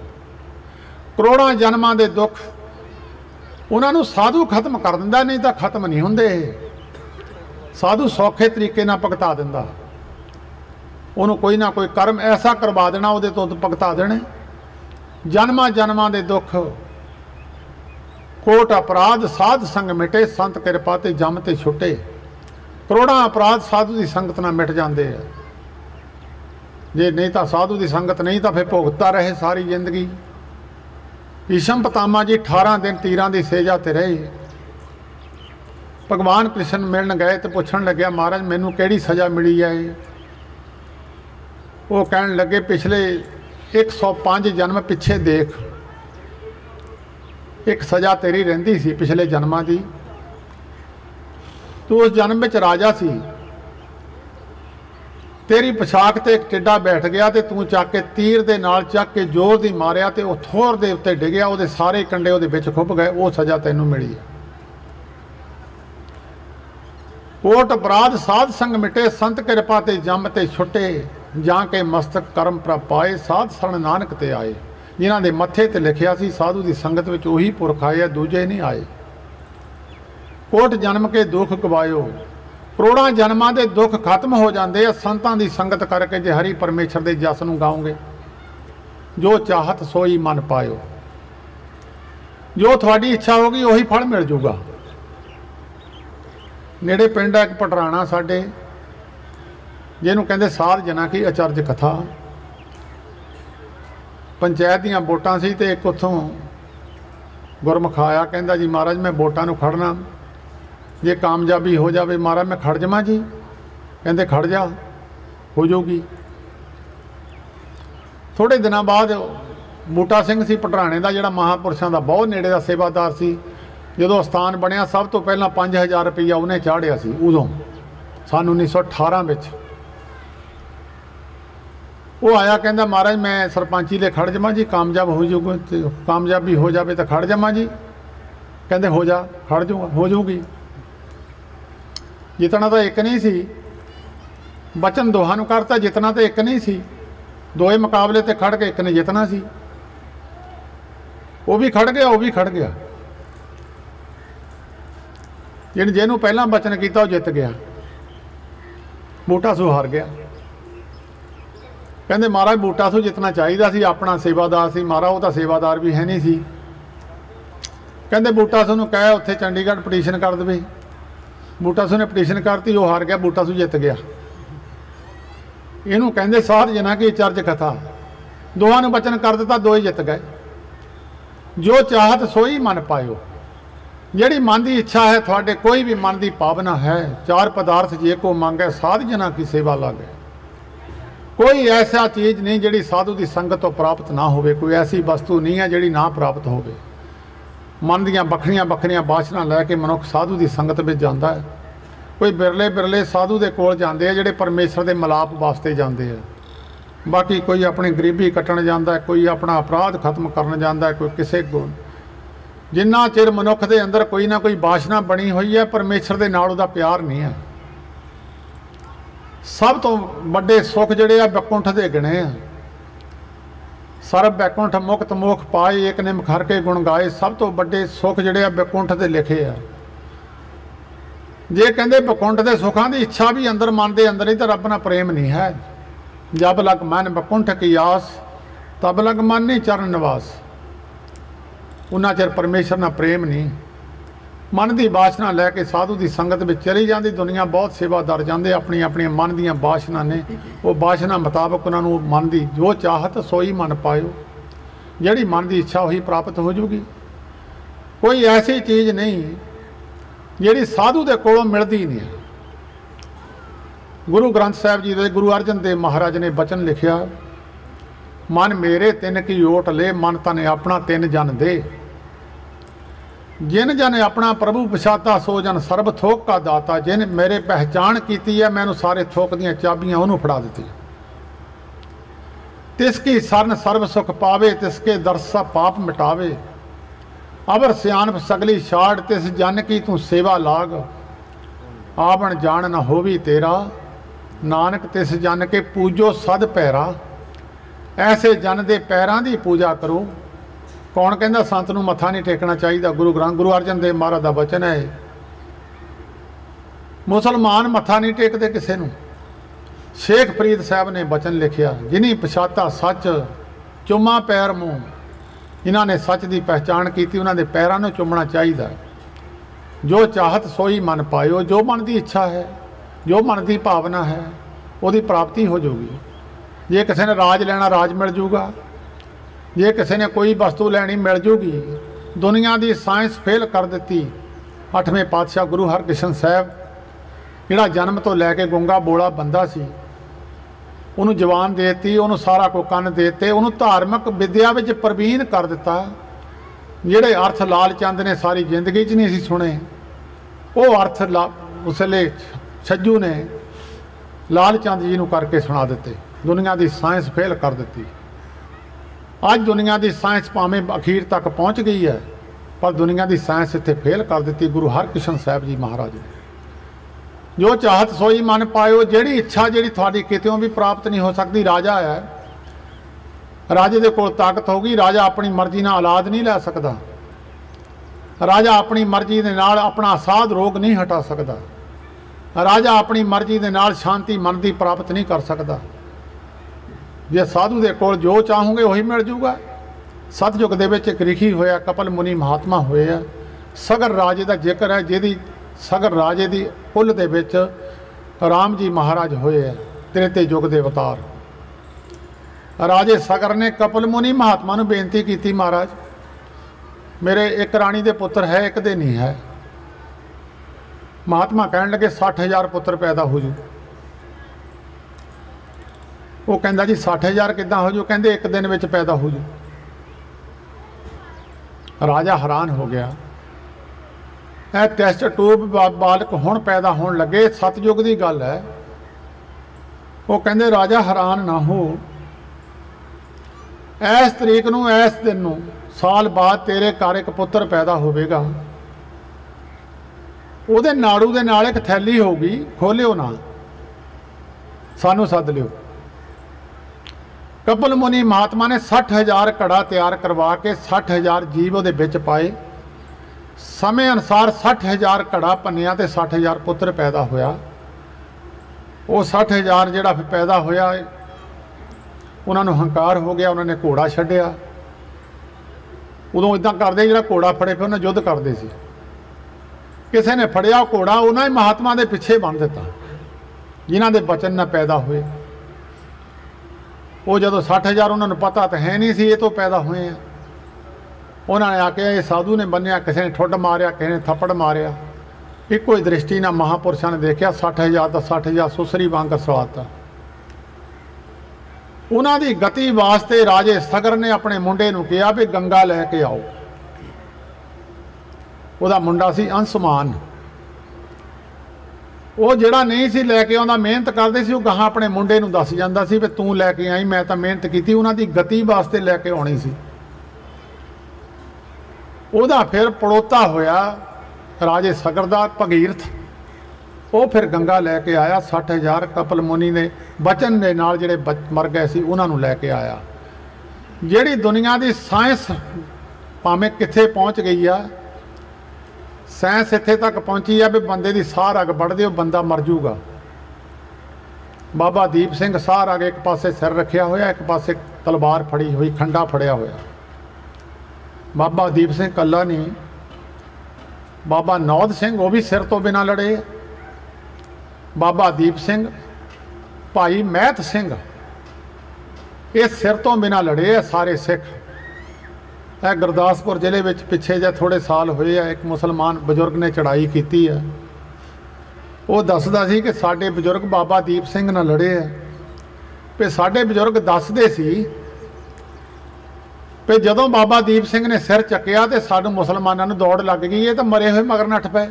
करोड़ां जन्मां दे दुख उन्हां नूं साधु खत्म कर दिंदा, नहीं तां खत्म नहीं हुंदे। साधु सौखे तरीके नाल भुगता दिंदा, उहनूं कोई ना कोई कर्म ऐसा करवा देना, उहदे तो भुगता देने। जन्मां जन्मां दे दुख कोट अपराध साध संग मिटे, संत किरपा ते जम ते छुटे। करोड़ां अपराध साधु की संगत नाल मिट जाते हैं। जे नहीं तो साधु की संगत नहीं तो फिर भुगतता रहे सारी जिंदगी। भीष्म पितामह जी 18 दिन तीरां की सेजा ते रहे। भगवान कृष्ण मिलन गए तो पुछण लग्या महाराज मैनू किहड़ी सज़ा मिली है? वो कहण लगे पिछले 105 जन्म पिछे देख, एक सज़ा तेरी रहिंदी सी पिछले जन्मां दी। तू उस जन्म में राजा सी, तेरी पोशाक ते एक टिड्डा बैठ गया तो तू चक के तीर दे नाल चक के जोर दी मारिया तो थोर दे उत्ते डिगया, वो सारे कंडे वो विच खुभ गए। वो सज़ा तैनूं मिली है। कोट अपराध साध संग मिटे, संत किरपा ते जम ते छुटे। जां के मस्तक कर्म प्रभ पाए, साध शरण नानक ते आए। जिन्हां दे मत्थे ते लिखिया सी साधु की संगत विच उही पुरख आए, दूजे नहीं आए। कोट जन्म के दुख गवायो। करोड़ां जन्मां दे दुख खत्म हो जाते हैं संतां दी संगत करके, जे हरि परमेश्वर दे जस नूं गाओगे। जो चाहत सोई मन पायो, जो थोड़ी इच्छा होगी उही फल मिल जूगा। नेड़े पिंड एक पटराणा साडे, जिन्हों कहते साध जना की अचरज कथा। पंचायत दीआं वोटां सी ते एक उत्थों गुरमुख आया, कहंदा जी महाराज मैं वोटां नूं खड़ना, जे कामयाबी हो जाए महाराज मैं खड़ जावां जी। कहंदे खड़ जा, हो जाऊगी। थोड़े दिनों बाद बूटा सिंह सी पटराणे का, जिहड़ा महापुरुषों का बहुत नेड़े का सेवादार सी। जो स्थान बनया सब तो पहला 5000 रुपया उन्हें चाढ़िया सी, उदों सन 1918 में। वो आया कहंदा महाराज मैं सरपंची ले खड़ जावां जी, कामयाब हो जाऊगा, कामयाबी हो जाए तो खड़ जावां जी। कहंदे हो जा, खड़ जाऊँगा, हो जाऊगी। जितना तो एक नहीं सी, बचन दोहां नूं करता, जितना तो एक नहीं सी। दोए मुकाबले ते खड़ के एक ने जितना सी, वो भी खड़ गया, वो भी खड़ गया। जिन्हों पहला बचन किया जित गया, बूटा सू हार गया। कहते महाराज बूटा सू जितना चाहिए सी, अपना सेवादार सी। महाराज वो तो सेवादार भी है नहीं सी। कहते बूटा सिंह नूं कह उत्थे चंडीगढ़ पटीशन कर दे। बूटा सिंह ने पटीशन करती, वो हार गया, बूटा सिंह जित गया। इनू कहते साध जना की चर्च कथा, दोवां नूं वचन कर दिता, दो ही जित गए। जो चाहत सोई मन पायो, जिहड़ी मन की इच्छा है थोड़े, कोई भी मन की भावना है, चार पदार्थ जे को मंगे साध जना की सेवा लागे। कोई ऐसा चीज़ नहीं जिहड़ी साधु की संगत तो प्राप्त ना होवे, कोई ऐसी वस्तु नहीं है जिहड़ी ना प्राप्त होवे। मन दियां बखरियां बखरियां बाशना लैके मनुख साधु की संगत में जाता है। कोई बिरले बिरले साधु के कोल जाते हैं जिहड़े परमेश्वर के मिलाप वास्ते जाते हैं। बाकी कोई अपनी गरीबी कट्टण जाता है, कोई अपना अपराध खत्म करन जाता है, कोई किसी गुण। जिन्ना चिर मनुख के अंदर कोई ना कोई वासना बनी हुई है, परमेश्वर के नाल उहदा प्यार नहीं है। सब तो वड्डे सुख जिहड़े आ बैकुंठ दे गिणे आ। सर्व बैकुंठ मुक्त मोख पाए, एक निम खर के गुण गाए। सब तो वड्डे सुख जिहड़े आ बैकुंठ दे लिखे आ। जे कहंदे बैकुंठ दे सुखां दी इच्छा भी अंदर मन दे अंदर ही, तो रब नाल प्रेम नहीं है। जब लग मन बैकुंठ की आस, तब लग मन नहीं चरण निवास। उन्ना चिर परमेश्वर नाल प्रेम नहीं। मन की वासना लैके साधु की संगत में चली जाती दुनिया। बहुत सेवादार जाते अपनी अपनी मन दियां वासना ने, वो वासना मुताबक उन्होंने मन की जो चाहत सोई मन पायो। जिहड़ी मन की इच्छा वही प्राप्त हो जूगी। कोई ऐसी चीज़ नहीं जिहड़ी साधु के कोलों मिलती नहीं है। गुरु ग्रंथ साहिब जी दे गुरु अर्जन देव महाराज ने वचन लिखिया, मन मेरे तिन की ओट ले, मन तने अपना तिन जन दे। जिन जन अपना प्रभु पछाता, सो जन सर्ब थोक का दाता। जिन मेरे पहचान की है, मैनू सारे थोक दियां चाबियां उन्होंने फड़ा दी। तिसकी सरन सर्व सुख पावे, तिसके दरसा पाप मिटावे। अबर सियानप सगली छाड़, तिस जन की तू सेवा लाग। आवण जान न होवी तेरा, नानक तिस जन के पूजो सद पैरा। ऐसे जन दे पैरां दी पूजा करो। कौन कहता संत नूं मत्था नहीं टेकना चाहिए? गुरु अर्जन देव महाराज का वचन है। मुसलमान मत्था नहीं टेकते किसी नूं। शेख फरीद साहब ने वचन लिखिया, जिन्हीं पछाता सच चुम्मा पैर मुँह। इन्हों ने सच की पहचान की, उन्होंने पैरों में चुमना चाहिए। जो चाहत सोई मन पायो, जो मन की इच्छा है, जो मन की भावना है, वो प्राप्ति हो जाऊगी। जे किसी ने राज लेना, राज मिल जूगा। जे किसी ने कोई वस्तु लैनी, मिल जूगी। दुनिया की साइंस फेल कर दी। 8वें पातशाह गुरु हरकृष्ण साहब, जिहड़ा जन्म तो लैके गूंगा बोला बंदा सी, उन्होंने जवान देती, उन्होंने सारा को कन्न देते, उन्होंने धार्मिक विद्या में प्रवीण कर दिता। जिहड़े अर्थ लाल चंद ने सारी जिंदगी च नहीं सी सुने, वो अर्थ उसले छज्जू ने लाल चंद जी नूं करके सुना दिते। दुनिया की साइंस फेल कर दी। अज दुनिया की साइंस भावें अखीर तक पहुँच गई है, पर दुनिया की साइंस इत्थे फेल कर दी गुरु हरकृष्ण साहब जी महाराज ने। जो चाहत सोई मन पायो, जिहड़ी इच्छा जिहड़ी थोड़ी कितों भी प्राप्त नहीं हो सकती। राजा है, राजे दे कोल ताकत होगी, राजा अपनी मर्जी नाल औलाद नहीं लै सकता। राजा अपनी मर्जी दे नाल अपना असाध रोग नहीं हटा सकता। राजा अपनी मर्जी दे नाल शांति मन की प्राप्त नहीं कर सकता। जे साधु दे कोल जो चाहोगे वही मिल जूगा। सतयुग दे विच एक लिखी होया कपल मुनि महात्मा होए आ। सगर राजे का जिक्र है, जिहदी सगर राजे की कुल दे विच राम जी महाराज होए आ, त्रेते युग दे अवतार। राजे सगर ने कपल मुनि महात्मा नूं बेनती की, महाराज मेरे एक राणी दे पुत्र है, एक दे नहीं है। महात्मा कहन लगे 60,000 पुत्र पैदा हो जू। वो कहता जी 60,000 किद्दां हो जू? कहते एक दिन में पैदा हो जू। राजा हैरान हो गया। यह टेस्ट ट्यूब बालक हुण पैदा होण लगे, सतयुग की गल है। वो कहते राजा हैरान ना हो, इस तरीक नूं इस दिन नूं साल बाद तेरे घर एक पुत्र पैदा होवेगा। उहदे नाड़ू दे नाल एक थैली होगी, खोलियो ना, सानू सद लियो। कपिल मुनि महात्मा ने 60,000 घड़ा तैयार करवा के 60,000 जीव उहदे विच पाए। समय अनुसार 60,000 घड़ा भनिया तो 60,000 पुत्र पैदा होया। वो 60,000 जिहड़ा पैदा होया, उन्होंने हंकार हो गया, उन्होंने घोड़ा छड्डिया। उदों इदां करदे जिहड़ा घोड़ा फड़े फिर उन्हें युद्ध करदे सी। किसी ने फड़िया घोड़ा उन्हें ही महात्मा के पिछे बन दिता जिन्हां दे बचन न पैदा हुए। वो जदों 60,000 उन्होंने पता तो है नहीं सी ये तो पैदा हुए हैं। उन्होंने आके ये साधु ने बन्निया, किसी ने ठुड मारिया, किसी ने थप्पड़ मारिया। एको ही दृष्टि ना महापुरुषों ने देखा 60,000 का 60,000 सुसरी वांग सवाता। उन्हों की गति वास्ते राजे सगर ने अपने मुंडे नूं कहा भी गंगा लैके आओ। वह मुंडा सी अंशमान, वो जिहड़ा नहीं सी लैके आउंदा मेहनत करदे सी, वो गहां अपने मुंडे नूं दस जांदा सी भी तूं लैके आई, मैं तां मेहनत कीती। उन्हां दी गति वास्ते लैके आउणी सी। उहदा फिर पड़ोता होया राजे सगर दा भगीरथ, वो फिर गंगा लैके आया। 60,000 कपल मुनि ने बचन दे नाल जिहड़े मर गए सी उन्हां नूं लैके आया। जिहड़ी दुनिया दी साइंस भावें कित्थे पहुँच गई आ, साइंस इत्थे तक पहुँची है भी बंदे की साह रग बढ़दे हो बंदा मर जूगा। बाबा दीप सिंह साह रग एक पासे सिर रखिया होया, एक पासे तलवार फड़ी हुई, खंडा फड़िया होया। बाबा दीप सिंह कल्ला नहीं, बाबा नौद सिंह वो भी सिर तो बिना लड़े। बाबा दीप सिंह, भाई महत सिंह, ये सिर तो बिना लड़े है सारे सिख। यह गुरदासपुर जिले में पिछे जे थोड़े साल हुए है, एक मुसलमान बजुर्ग ने चढ़ाई की है। वो दसदा सी कि साडे बजुर्ग बाबा दीप सिंह नाल लड़े है। पे साडे बजुर्ग दसदे सी पे जदों बाबा दीप सिंह ने सिर चक्या तो सानू मुसलमानों नूं दौड़ लग गई, ये तो मरे हुए मगर नठ पे।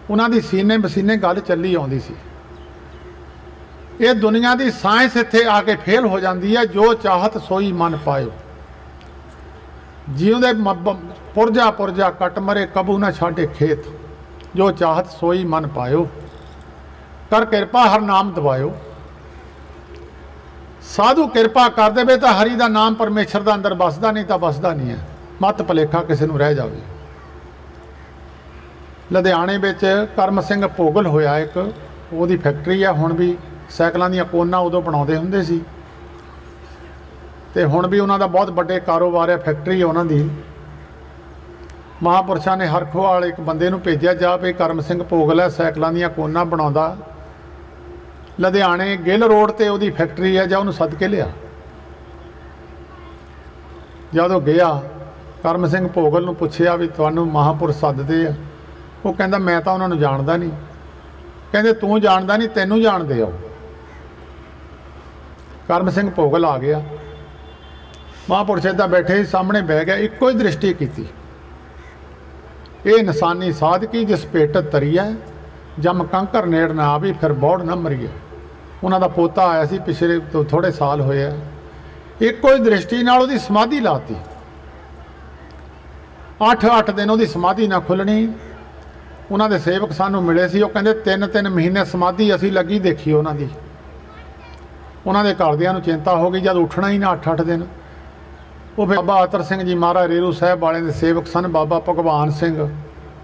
उन्हां दी सीने बसीने गल चली आउंदी सी। ये दुनिया की साइंस इत्थे आके फेल हो जाती है। जो चाहत सोई मन पायो, जिउंदे पुरजा पुरजा कट मरे कबू न छाड़े खेत। जो चाहत सोई मन पायो, कर किरपा हर नाम दबायो। साधु किरपा कर दे तो हरि का नाम परमेश्वर का अंदर बसदा, नहीं तो बसदा नहीं है। मत भलेखा किसी नूं रह जाए। लुधियाने विच करम सिंह भोगल होया, एक वो फैक्ट्री है। हुण भी सैकलों दी कोना उदों बनाउंदे हुंदे सी ते हुण भी उन्हां दा बहुत बड़े कारोबार है, फैक्ट्री है उन्हां दी। महापुरुषों ने हरखोवाल एक बंदे नूं भेजिया, जा भी करम सिंह भोगल है, सैकलों दी कोना बनाउंदा, लुधियाने गिल रोड ते उहदी फैक्ट्री है, जा उहनूं सद के लिया। जदों गया करम सिंह भोगल नूं पुछया भी तुहानूं महापुरुष सददे आ, वो कहंदा मैं तां उन्हां नूं जाणदा नहीं। कहंदे तूं जाणदा नहीं, तैनूं जाणदे आ। करम सिंह भोगल आ गया, महापुरुष इदा बैठे सामने बह गया, एको ही दृष्टि की। ये निशानी साध की जिस पेट तरीया, जम कंकर नेड़ ना आवी फिर बौड़ न मरीए। उन्हों का पोता आया सी पिछले तो थोड़े साल होए, एको ही दृष्टि नाल उहदी समाधि लाती। 8 दिन उहदी समाधि ना खुलनी। उन्होंने सेवक सानू मिले सी, वो कहंदे 3-3 महीने समाधि असी लगी देखी उन्होंने। उन्होंने घरदियां नूं चिंता हो गई, जब उठना ही ना 8-8 दिन। वो फिर बाबा अतर सिंह जी महाराज रेरू साहब वाले के सेवक सन, बाबा भगवान सिंह,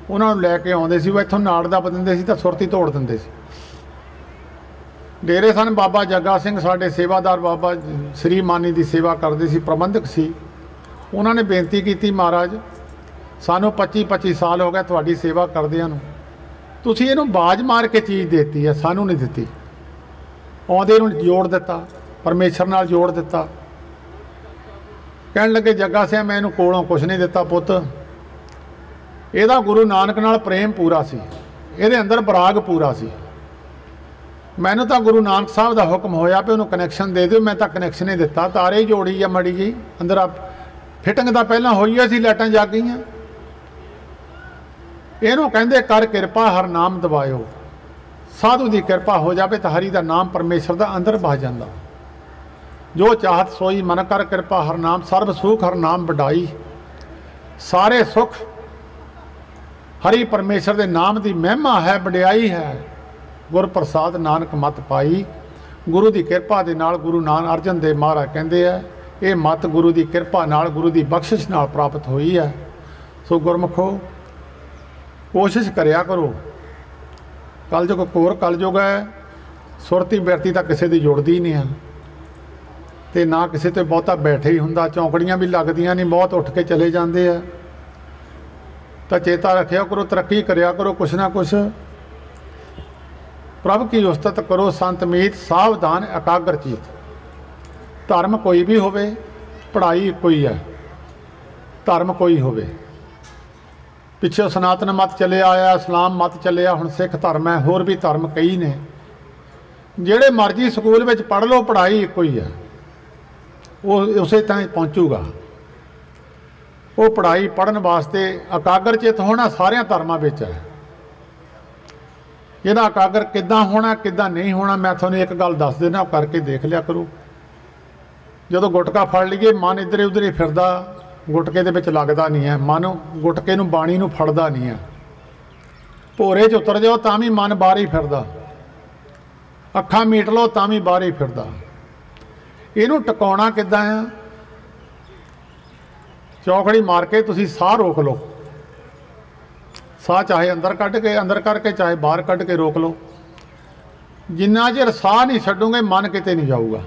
उन्होंने लैके आउंदे सी। वो इत्थों नाड़ दा दिंदे सी तां सुरती तोड़ दिंदे सी। डेरे सन बाबा जग्गा सिंह साडे सेवादार, बाबा श्री मानी की सेवा करते सी, प्रबंधक सी। उन्होंने बेनती की, महाराज सानू 25-25 साल हो गए तुहाडी सेवा करदिआं नूं, तुसीं इहनूं बाज मार के चीज़ देती है, सानू नहीं दित्ती। आउंदे नूं जोड़ दिता, परमेश्वर नाल जोड़ दिता। कहण लगे जग्गा सिंह मैं इहनूं कोलों कुछ नहीं दिता पुत्त, इहदा गुरु नानक नाल प्रेम पूरा सी, इहदे अंदर बराग पूरा सी। मैनूं तां गुरु नानक साहब का हुक्म होया भी उन्होंने कनैक्शन दे दिओ, मैं तां कनैक्शन ही दिता, तारे ही जोड़ी आ मड़ी जी अंदर। फिटिंग तां पहलां होई सी, लाइटां जग गईआं। इहनूं कहंदे कर किरपा हर नाम दबायो। साधु की किरपा हो जाए तो हरि का नाम परमेश्वर का अंदर बह जाता। जो चाहत सोई मन कर किरपा हर नाम, सर्व सुख हर नाम वडाई। सारे सुख हरि परमेश्वर के नाम की महिमा है, वडियाई है। गुर प्रसाद नानक मत पाई। गुरु की किरपा के नाल गुरु नानक अर्जन देव महाराज कहते हैं, ये मत गुरु की किरपा नाल, गुरु की बख्शिश नाल प्राप्त हुई है। सो गुरमुखो कोशिश करिया करो। कलयुग कोर कलयुग है, सुरती बिरती तो किसी की जुड़ती नहीं है। ਤੇ ਨਾ ਕਿਸੇ ਤੇ ਬਹੁਤਾ ਬੈਠੇ ਹੀ ਹੁੰਦਾ। ਚੌਂਕੜੀਆਂ ਵੀ ਲੱਗਦੀਆਂ ਨਹੀਂ, ਬਹੁਤ ਉੱਠ ਕੇ ਚਲੇ ਜਾਂਦੇ ਆ। ਤਾਂ ਚੇਤਾ ਰੱਖਿਆ ਕਰੋ, ਤਰੱਕੀ ਕਰਿਆ ਕਰੋ, कुछ ना कुछ प्रभ की उस्तत करो, संत मीत सावधान एकाग्र चीत। धर्म कोई भी होवे, पढ़ाई कोई है, धर्म कोई होवे। पिछे सनातन मत चले आया, इस्लाम मत चलिया, हुण सिख धर्म है, होर भी धर्म कई ने। ਜਿਹੜੇ मर्जी स्कूल में पढ़ लो, पढ़ाई एक ही है, वो उसे तक पहुँचूगा। वो पढ़ाई पढ़न वास्ते एकाग्र चित होना सारिया धर्मां विच है। ਇਹਦਾ एकाग्र किद्दां होना किद्दां नहीं होना, मैं तुहानूं एक गल दस देना, करके देख लिया करो। जदों गुटका फड़ लईए, मन इधर उधर ही फिरदा, गुटके दे विच लगदा नहीं है, मन गुटके नूं बाणी नूं फड़दा नहीं है। भोरे च उतर जाओ तां भी मन बाहर ही फिरदा, अखां मीट लो तां भी बाहर ही फिरदा। इहनूं टकाउणा किद्दां आ? चौकड़ी मार के तुसीं साह रोक लो, साह चाहे अंदर कढ़ के, अंदर करके चाहे बाहर कढ़ के रोक लो। जिन्ना चिर साह नहीं छड्डोगे मन किते नहीं जाऊगा।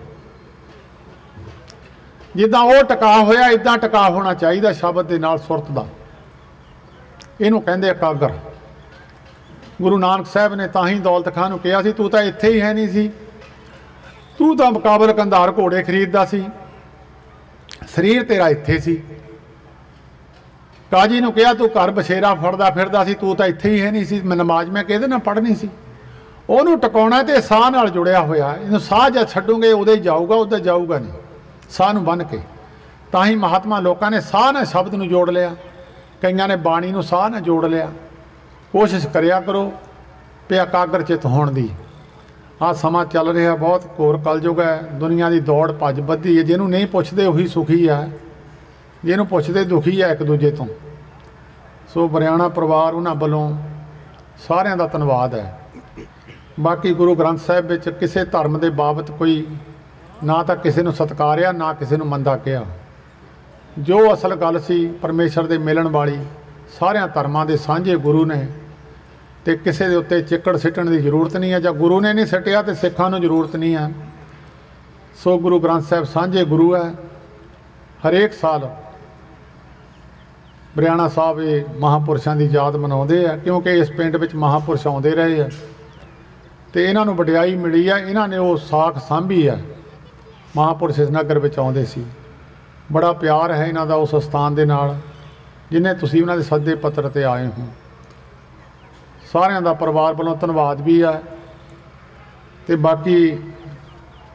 जिद्दां वो टका होया इदां टका होना चाहिए शब्द दे नाल, सुरत दा। इहनूं कहंदे एकाग्र। गुरु नानक साहब ने तां ही दौलत खां नूं कहा सी, तू तां इत्थे ही है नहीं सी, तू तां मुकाबल कंधार घोड़े खरीददा सी, शरीर तेरा इत्थे सी। काजी नूं कहा तू घर बछेरा फड़दा फिरदा सी, तू तां इत्थे ही है नहीं सी, नमाज मैं किहदे नाल पढ़नी सी। ਉਹਨੂੰ ਟਿਕਾਉਣਾ ਤੇ ਸਾਹ ਨਾਲ ਜੁੜਿਆ ਹੋਇਆ। ਇਹਨੂੰ ਸਾਹ ਜਦ ਛੱਡੋਗੇ ਉਦੋਂ ਹੀ ਜਾਊਗਾ, ਉਦੋਂ ਜਾਊਗਾ ਨਹੀਂ, ਸਾਹ ਨੂੰ ਬੰਨ੍ਹ ਕੇ। ਤਾਂ ਹੀ ਮਹਾਤਮਾ ਲੋਕਾਂ ਨੇ ਸਾਹ ਨਾਲ ਸ਼ਬਦ ਨੂੰ ਜੋੜ ਲਿਆ, ਕਈਆਂ ਨੇ ਬਾਣੀ ਨੂੰ ਸਾਹ ਨਾਲ ਜੋੜ ਲਿਆ। ਕੋਸ਼ਿਸ਼ ਕਰਿਆ ਕਰੋ ਵੀ ਇਕਾਗਰ ਚਿੱਤ ਹੋਣ ਦੀ। ਆਹ ਸਮਾਂ ਚੱਲ ਰਿਹਾ ਬਹੁਤ ਘੋਰ ਕਲਯੁਗ ਹੈ, ਦੁਨੀਆ ਦੀ ਦੌੜ ਭੱਜ ਬੱਧੀ ਹੈ। ਜਿਹਨੂੰ ਨਹੀਂ ਪੁੱਛਦੇ ਉਹੀ ਸੁਖੀ ਹੈ, ਜਿਹਨੂੰ ਪੁੱਛਦੇ ਦੁਖੀ ਹੈ ਇੱਕ ਦੂਜੇ ਤੋਂ। ਸੋ ਬਰਿਆਣਾ ਪਰਿਵਾਰ ਉਹਨਾਂ ਵੱਲੋਂ ਸਾਰਿਆਂ ਦਾ ਧੰਨਵਾਦ ਹੈ। बाकी गुरु ग्रंथ साहिब विच किसी धर्म के बाबत कोई ना तो किसी को सत्कारिया ना किसी को मंदा किया। जो असल गल सी परमेश्वर के मिलन वाली, सारिया धर्मां के सांझे गुरु ने, तो किसी के उत्ते चिक्कड़ सिੱਟਣ की जरूरत नहीं है, जब गुरु ने नहीं सिੱਟਿਆ तो सिखां नूं जरूरत नहीं है। सो गुरु ग्रंथ साहिब सांझे गुरु है। हरेक साल बरियाणा साहब ये महापुरुषों की याद मनाते हैं, क्योंकि इस पिंड विच महापुरुष आउंदे रहे हैं तो इन्हां नूं वडियाई मिली है। इन्हां ने वो साख सांभी है, महापुरुष इस नगर विच आउंदे सी। बड़ा प्यार है इन्हां दा उस स्थान दे नाल जिन्हें तुसीं उन्हां दे सद्दे पत्र ते आए हो। सारिਆਂ ਦਾ परिवार वालों धन्नवाद भी है। तो बाकी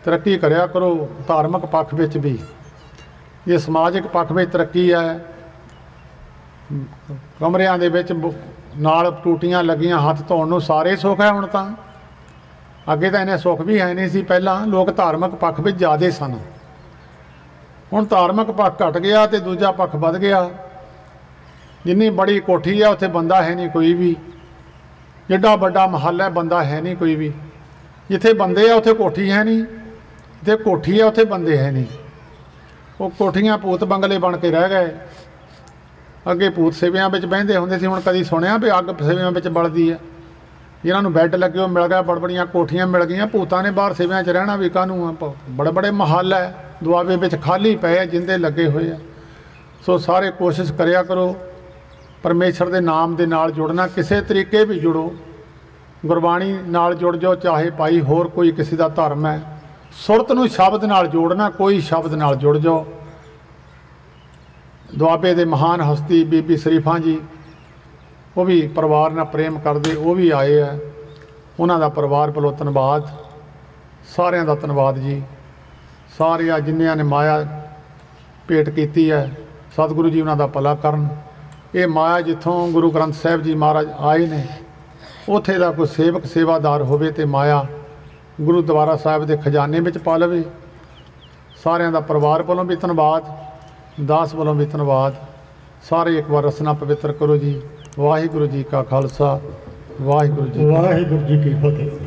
तरक्की करिया करो धार्मिक पक्ष विच भी, जे समाजिक पक्ष में तरक्की है। कमरिਆਂ ਦੇ ਵਿੱਚ नाल टूटियां लगियां, हथ धोण नूं सारे सुख है। हुण तां अगे तो इन्हें सुख भी है नहीं सी, पहला लोग धार्मिक पक्ष में ज़्यादा सन। हुण धार्मिक पक्ष घट गया तो दूजा पक्ष वध गया। जिन्नी बड़ी कोठी है उत्थे बंदा है नहीं कोई भी, जिड्डा बड़ा महल है बंदा है नहीं कोई भी। जिथे बंदे है उत्थे कोठी है नहीं, जिथे कोठी है उत्थे बंदे है नहीं। वो कोठियां भूत बंगले बन के रह गए। अगे भूत सेवियां विच बहिंदे हुंदे सी, हुण कदी सुणिया भी अग सेवियां विच बलदी है। जिन्होंने बैड लगे वो मिल गया, बड़ बड़िया कोठियां मिल गई। भूतां ने बाहर सेवियां च रहना भी कानून, बड़े बड़े महल है दुआबे विच खाली पे है, जिंदे लगे हुए हैं। सो सारे कोशिश करिया करो परमेश्वर के नाम के नाल जुड़ना, किसी तरीके भी जुड़ो, गुरबाणी नाल जुड़ जाओ, चाहे भाई होर कोई किसी का धर्म है। सुरत नूं शब्द नाल जोड़ना, कोई शब्द नाल जुड़ जाओ। दुआबे के महान हस्ती बीबी शरीफा जी वो भी परिवार नाल प्रेम करते, वो भी आए है। उन्हों का परिवार वालों धन्नवाद, सारिਆਂ ਦਾ धन्नवाद जी। सारिया जिन्नियां ने माया भेंट की है, सतगुरु जी उन्हों का भला करन। ये माया जिथों गुरु ग्रंथ साहिब जी महाराज आए ने, उत्थे दा कोई सेवक सेवादार होवे ते माया गुरुद्वारा साहिब के खजाने में पा लवे। सारिਆਂ ਦਾ परिवार वालों भी धन्नवाद, दास वालों भी धन्नवाद। सारे एक बार रसना पवित्र करो जी। वाहिगुरु जी का खालसा, वाहिगुरु जी की फतेह।